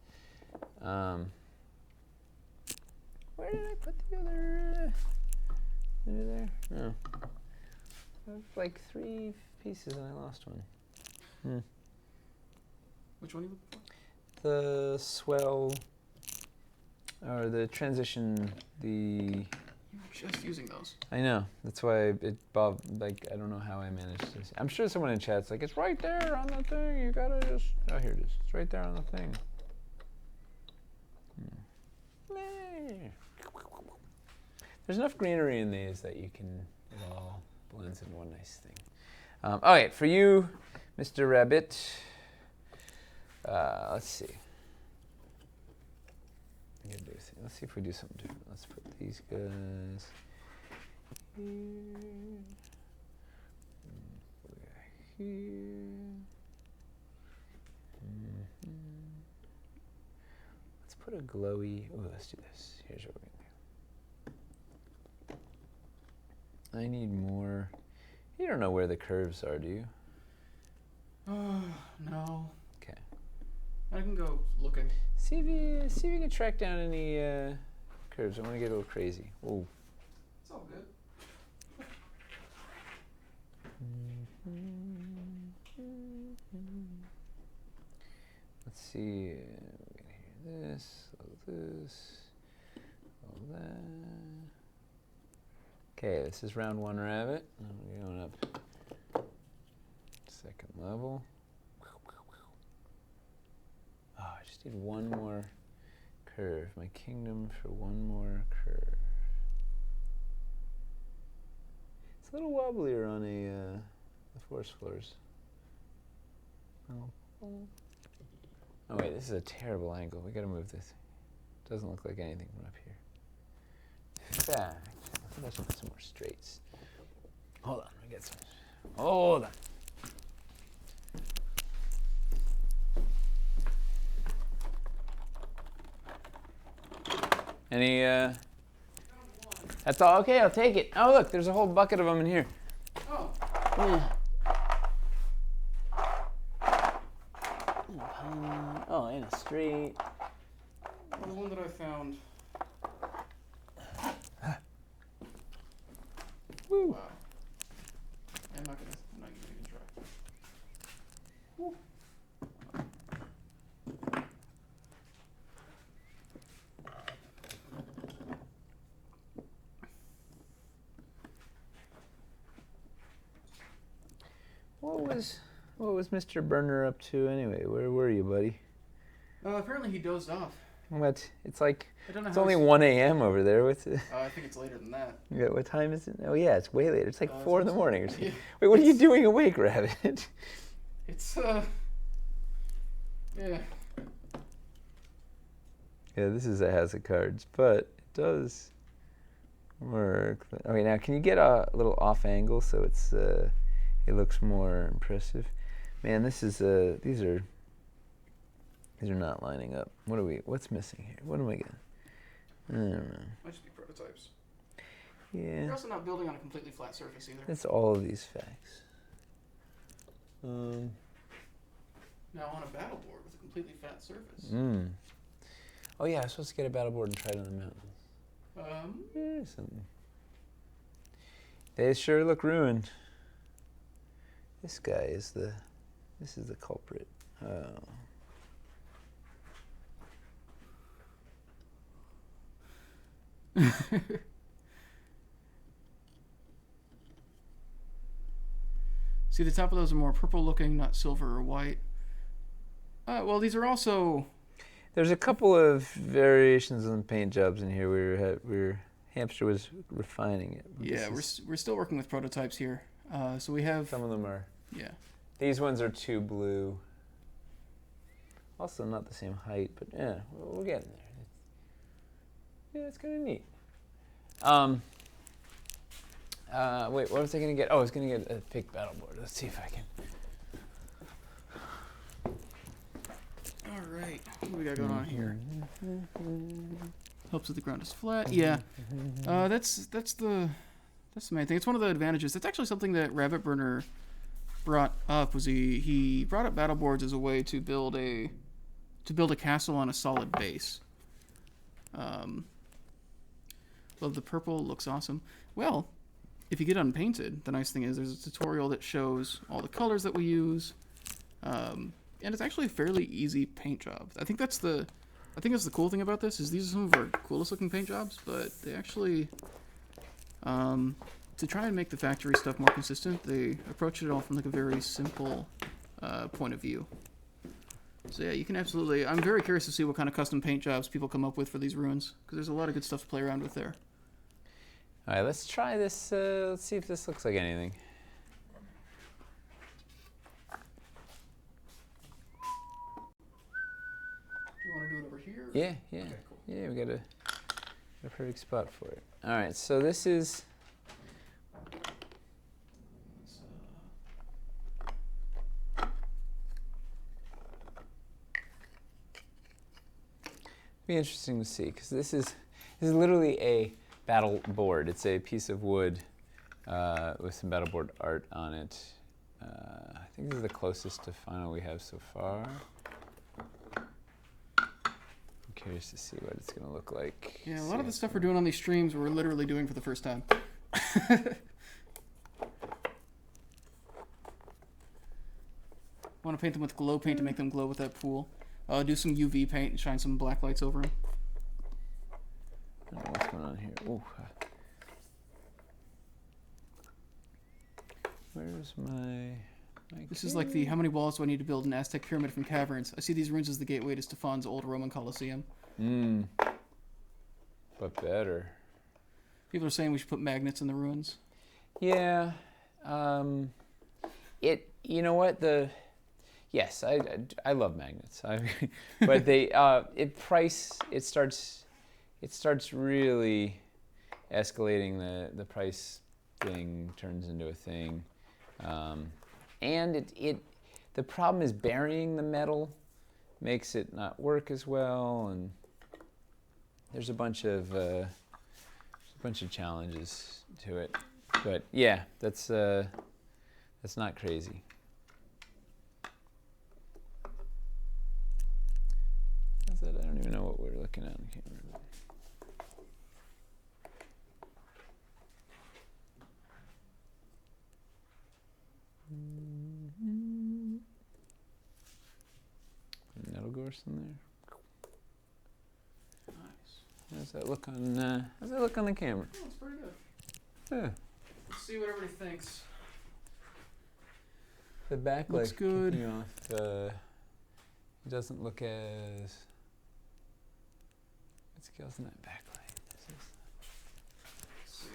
Where did I put the other? Under there? No. I have like 3 pieces and I lost one. Which one are you looking for? The swell, or the transition, You were just using those. I know. That's why I don't know how I managed this. I'm sure someone in chat's like, it's right there on the thing. You gotta just. Oh, here it is. It's right there on the thing. There's enough greenery in these that it all blends into one nice thing. All right, for you, Mr. Rabbit. Let's see. Let's see if we do something different. Let's put these guys here. Here. Let's put a glowy. Oh, let's do this. Here's what we're gonna do. I need more. You don't know where the curves are, do you? Oh, no. Okay. I can go looking. See if you can track down any curves. I want to get a little crazy. Whoa. It's all good. Let's see. We're gonna hear this, all that. Okay, this is round 1 Rabbit. We're going up 2nd level. Oh, I just need one more curve. My kingdom for one more curve. It's a little wobblier on the forest floors. Oh wait, this is a terrible angle. We gotta move this. Doesn't look like anything from up here. In fact, I think I should put some more straights. Hold on, I get some. Hold on. Any, that's all? Okay, I'll take it. Oh, look, there's a whole bucket of them in here. Oh. Yeah. neat? Well, the one that I found. Woo. Wow. I'm not gonna even try. Woo. What was Mr. Burner up to anyway? Where were you, buddy? Apparently he dozed off. What? It's like I don't know it's how only it's- 1 a.m. over there. What's it? I think it's later than that. Yeah, what time is it? Oh yeah, it's way later. It's like 4 in the morning or something. Yeah. Wait, what are you doing awake, Rabbit? It's yeah. Yeah, this is a house of cards, but it does work. Okay, now can you get a little off angle so it's it looks more impressive? Man, this is these are not lining up. What's missing here? What am I getting? I don't know. Might just be prototypes. Yeah. You're also not building on a completely flat surface either. It's all of these facts. Now on a battle board with a completely flat surface. Oh yeah, I was supposed to get a battle board and try it on the mountains. Yeah, something. They sure look ruined. This guy is the culprit. Oh. See, the top of those are more purple looking, not silver or white. Well, these are also... There's a couple of variations on the paint jobs in here. Hamster was refining it. Yeah, we're still working with prototypes here. So we have... Some of them are. Yeah. These ones are too blue. Also not the same height, but yeah, we're getting there. Yeah, it's kind of neat. Wait, what was I going to get? Oh, I was going to get a fake battle board. Let's see if I can. All right. What do we got going on here? Helps that the ground is flat. Yeah. That's the main thing. It's one of the advantages. That's actually something that Rabbit Burner brought up. Was he brought up battle boards as a way to build a castle on a solid base. Love the purple. Looks awesome. Well, if you get unpainted, the nice thing is there's a tutorial that shows all the colors that we use, and it's actually a fairly easy paint job. I think that's the cool thing about this is these are some of our coolest looking paint jobs, but they actually, to try and make the factory stuff more consistent, they approach it all from like a very simple point of view. So yeah, you can absolutely. I'm very curious to see what kind of custom paint jobs people come up with for these ruins, because there's a lot of good stuff to play around with there. All right, let's try this. Let's see if this looks like anything. Do you want to do it over here? Yeah, yeah. Okay, cool. Yeah, we got a perfect spot for it. All right, so this is. Be interesting to see, because this is literally a battle board. It's a piece of wood with some battle board art on it. I think this is the closest to final we have so far. I'm curious to see what it's going to look like. Yeah, a lot of the stuff we're doing on these streams we're literally doing for the first time. Want to paint them with glow paint to make them glow with that pool. Do some UV paint and shine some black lights over them. I don't know what's going on here. Ooh. Where's my This is like the how many walls do I need to build an Aztec pyramid from caverns? I see these ruins as the gateway to Stefan's old Roman Colosseum. But better. People are saying we should put magnets in the ruins. Yeah. You know what, yes, I love magnets. But it starts really escalating. The price thing turns into a thing, and the problem is burying the metal makes it not work as well, and there's a bunch of challenges to it. But yeah, that's not we're looking at on camera. Nettle gorse in there. Nice. How's that look on? How's that look on the camera? Oh, it's pretty good. Yeah. Let's see what everybody thinks. The backlight Looks good. kicking off. It doesn't look as. What scale's in that backlight? Let's see.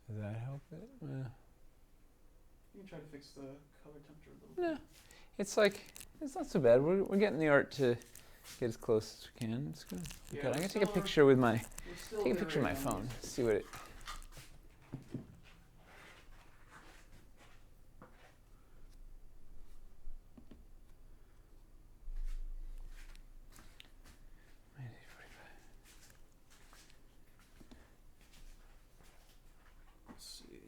Does that help it? You can try to fix the color temperature a little bit. No, it's not so bad. We're getting the art to get as close as we can. It's good. Yeah, Good. I'm we're gonna take a still- picture with my We're still take a picture of my iterating on phone. these. See what it. Let's see.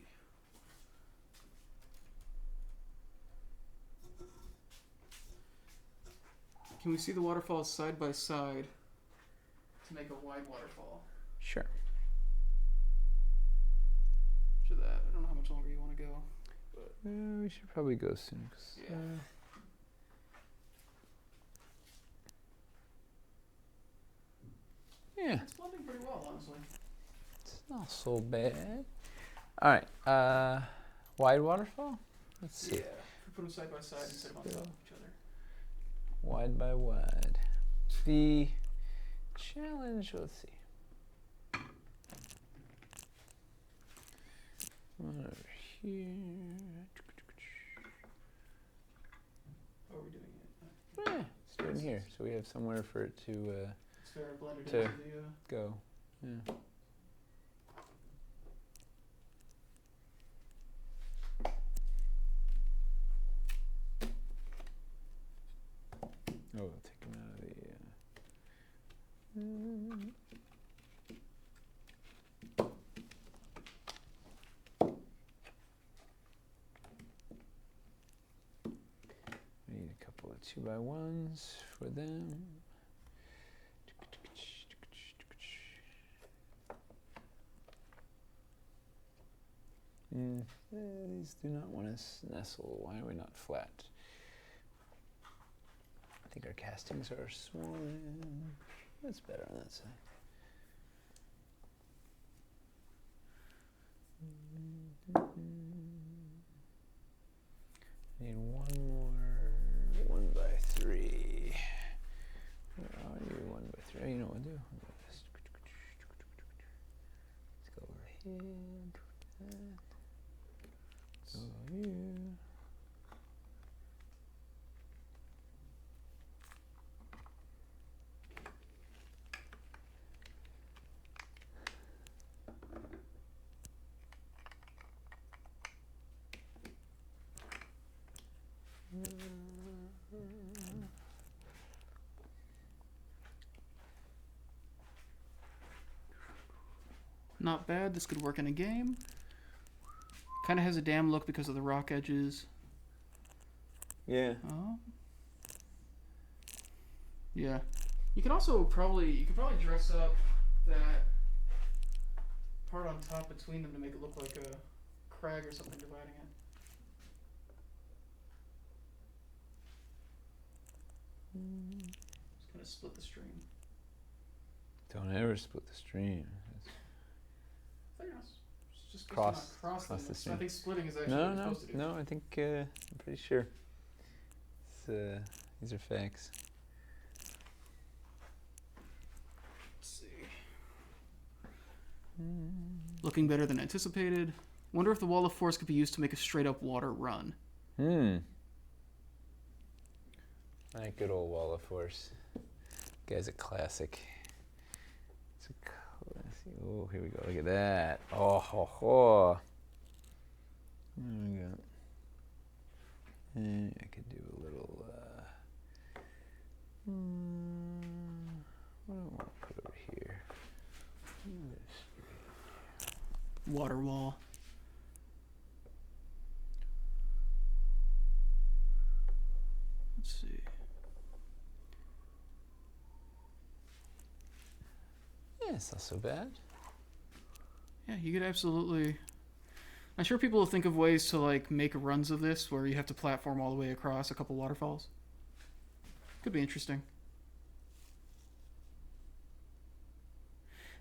Can we see the waterfalls side by side to make a wide waterfall? Sure. To that, I don't know how much longer you want to go. We should probably go soon. 'Cause, Yeah. Yeah, It's blending pretty well, honestly. it's not so bad. All right. Wide waterfall. Let's see. Yeah. If we put them side by side instead of on top of each other. Wide by wide. The challenge. Let's see. One over here. How are we doing it? Yeah, it's doing here, so we have somewhere for it to It's fair blended To- into the. go. Yeah. Oh, we'll take them out of the. We need a couple of 2x1s for them. These do not want to nestle. Why are we not flat? I think our castings are swollen. That's better on that side. Need one more 1x3. Where are you? 1x3. Oh, you know what I'll do? Let's go over here. Go here. Not bad. This could work in a game. Kind of has a dam look because of the rock edges. Yeah. Oh. Yeah. You could also probably dress up that part on top between them to make it look like a crag or something dividing it. Just kind of split the stream. Don't ever split the stream. Fair enough. It's just Cross cross the them. stream. I think splitting is actually what you're supposed to do. No. I think I'm pretty sure. These are facts. Let's see. Looking better than anticipated. Wonder if the wall of force could be used to make a straight up water run. Like good old wall of force. Guy's a classic. It's a classic. Oh, here we go. Look at that. Oh, ho, ho. There we go. I could do a little. What do I want to put over here? Water wall. Let's see. Yeah, it's not so bad. Yeah, you could absolutely. I'm sure people will think of ways to like make runs of this where you have to platform all the way across a couple waterfalls. Could be interesting.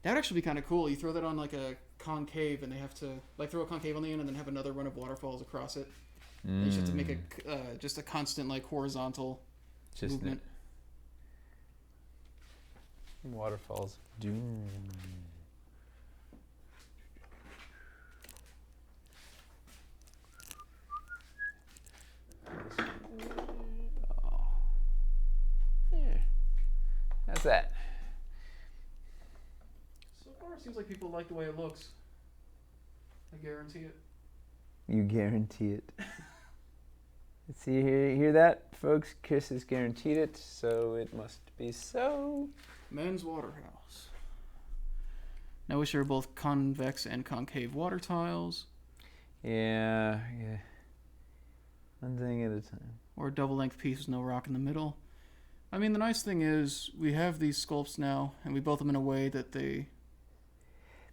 That would actually be kind of cool. You throw that on like a concave, and they have to like throw a concave on the end, and then have another run of waterfalls across it. And you just have to make a just a constant like horizontal movement. Waterfalls. Doom. Oh. Yeah. How's that? So far, it seems like people like the way it looks. I guarantee it. You guarantee it. See, hear that, folks? Chris has guaranteed it, so it must be so. Men's waterhouse. Now wish there were both convex and concave water tiles. Yeah. One thing at a time. Or a double-length piece with no rock in the middle. I mean, the nice thing is we have these sculpts now, and we built them in a way that they...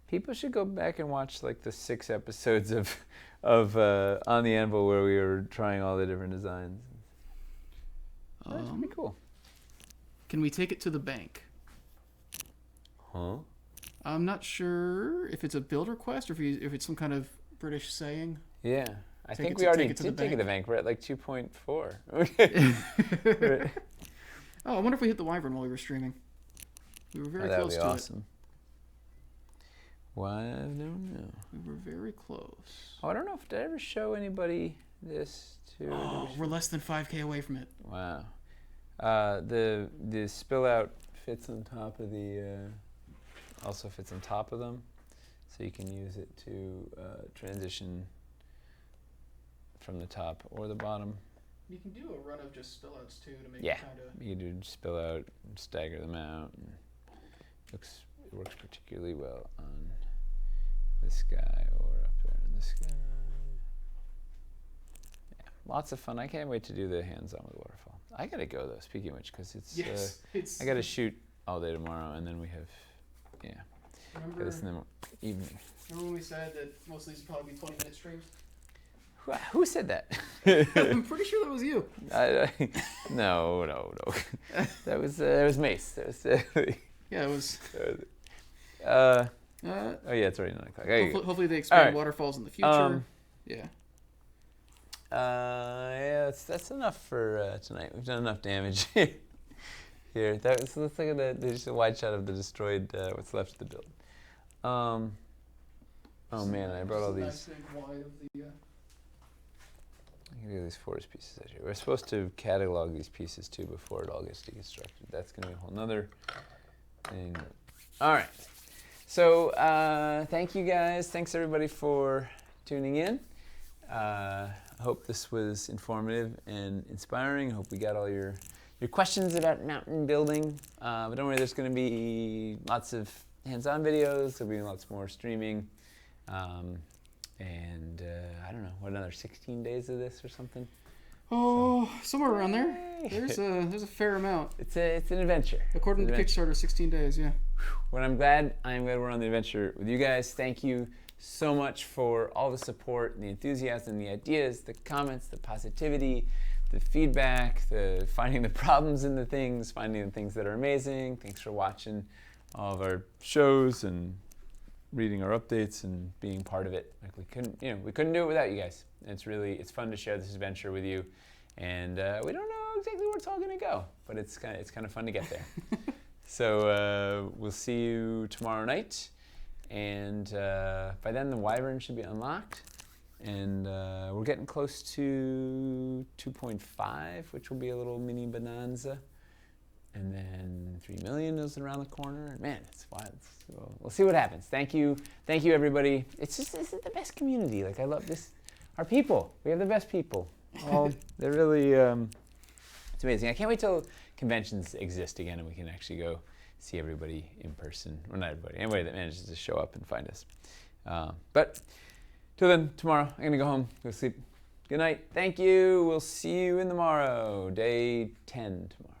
People should go back and watch like the 6 episodes of On the Anvil where we were trying all the different designs. That's pretty cool. Can we take it to the bank? Huh? I'm not sure if it's a build request or if it's some kind of British saying. Yeah. I Take think it we to- already take it to the did take it to the bank. bank. We're at like 2.4. Okay. Oh, I wonder if we hit the Wyvern while we were streaming. We were very That would close be to awesome. Why? I don't know. it. We were very close. Oh, I don't know if did I ever show anybody this too. Oh, we're less than 5K away from it. Wow. The spill out fits on top of the also fits on top of them, so you can use it to transition from the top or the bottom. You can do a run of just spillouts too to make Yeah, it kind of... you can do spill out, and stagger them out. And it works particularly well on this guy or up there on this guy. Yeah, lots of fun. I can't wait to do the hands-on with waterfall. I gotta go though. Speaking of which, because it's I gotta shoot all day tomorrow, and then we have Remember, this in the evening. remember when we said that most of these would probably be 20-minute streams? Who said that? I'm pretty sure that was you. No. That was Mace. That was, Yeah, it was. oh yeah, it's already 9 o'clock. There you go. Hopefully they expand right. waterfalls in the future. Yeah. Yeah, that's enough for tonight. We've done enough damage here. Let's look at just a wide shot of the destroyed what's left of the build. Oh man, I brought all these. Nice big wide of the, I can do these forest pieces out here. We're supposed to catalog these pieces too before it all gets deconstructed. That's going to be a whole nother thing. All right. So thank you guys. Thanks everybody for tuning in. I hope this was informative and inspiring. I hope we got all your questions about mountain building. But don't worry, there's going to be lots of hands-on videos. There'll be lots more streaming. And I don't know, what, another 16 days of this or something? Oh, somewhere around there. Yay. There's a fair amount. It's an adventure. According to Kickstarter, 16 days, yeah. Well, I'm glad we're on the adventure with you guys. Thank you so much for all the support, and the enthusiasm, the ideas, the comments, the positivity, the feedback, the finding the problems in the things, finding the things that are amazing. Thanks for watching all of our shows and reading our updates and being part of it. Like we couldn't do it without you guys. It's fun to share this adventure with you, and we don't know exactly where it's all going to go, but it's kind of fun to get there. So we'll see you tomorrow night, and by then the Wyvern should be unlocked, and we're getting close to 2.5, which will be a little mini bonanza. And then 3 million is around the corner. Man, it's wild. We'll see what happens. Thank you, everybody. This is the best community. Like, I love this. Our people. We have the best people. They're really. It's amazing. I can't wait till conventions exist again and we can actually go see everybody in person. Well, not everybody. Anybody that manages to show up and find us. But till then, tomorrow I'm gonna go home, go sleep. Good night. Thank you. We'll see you in tomorrow. Day 10 tomorrow.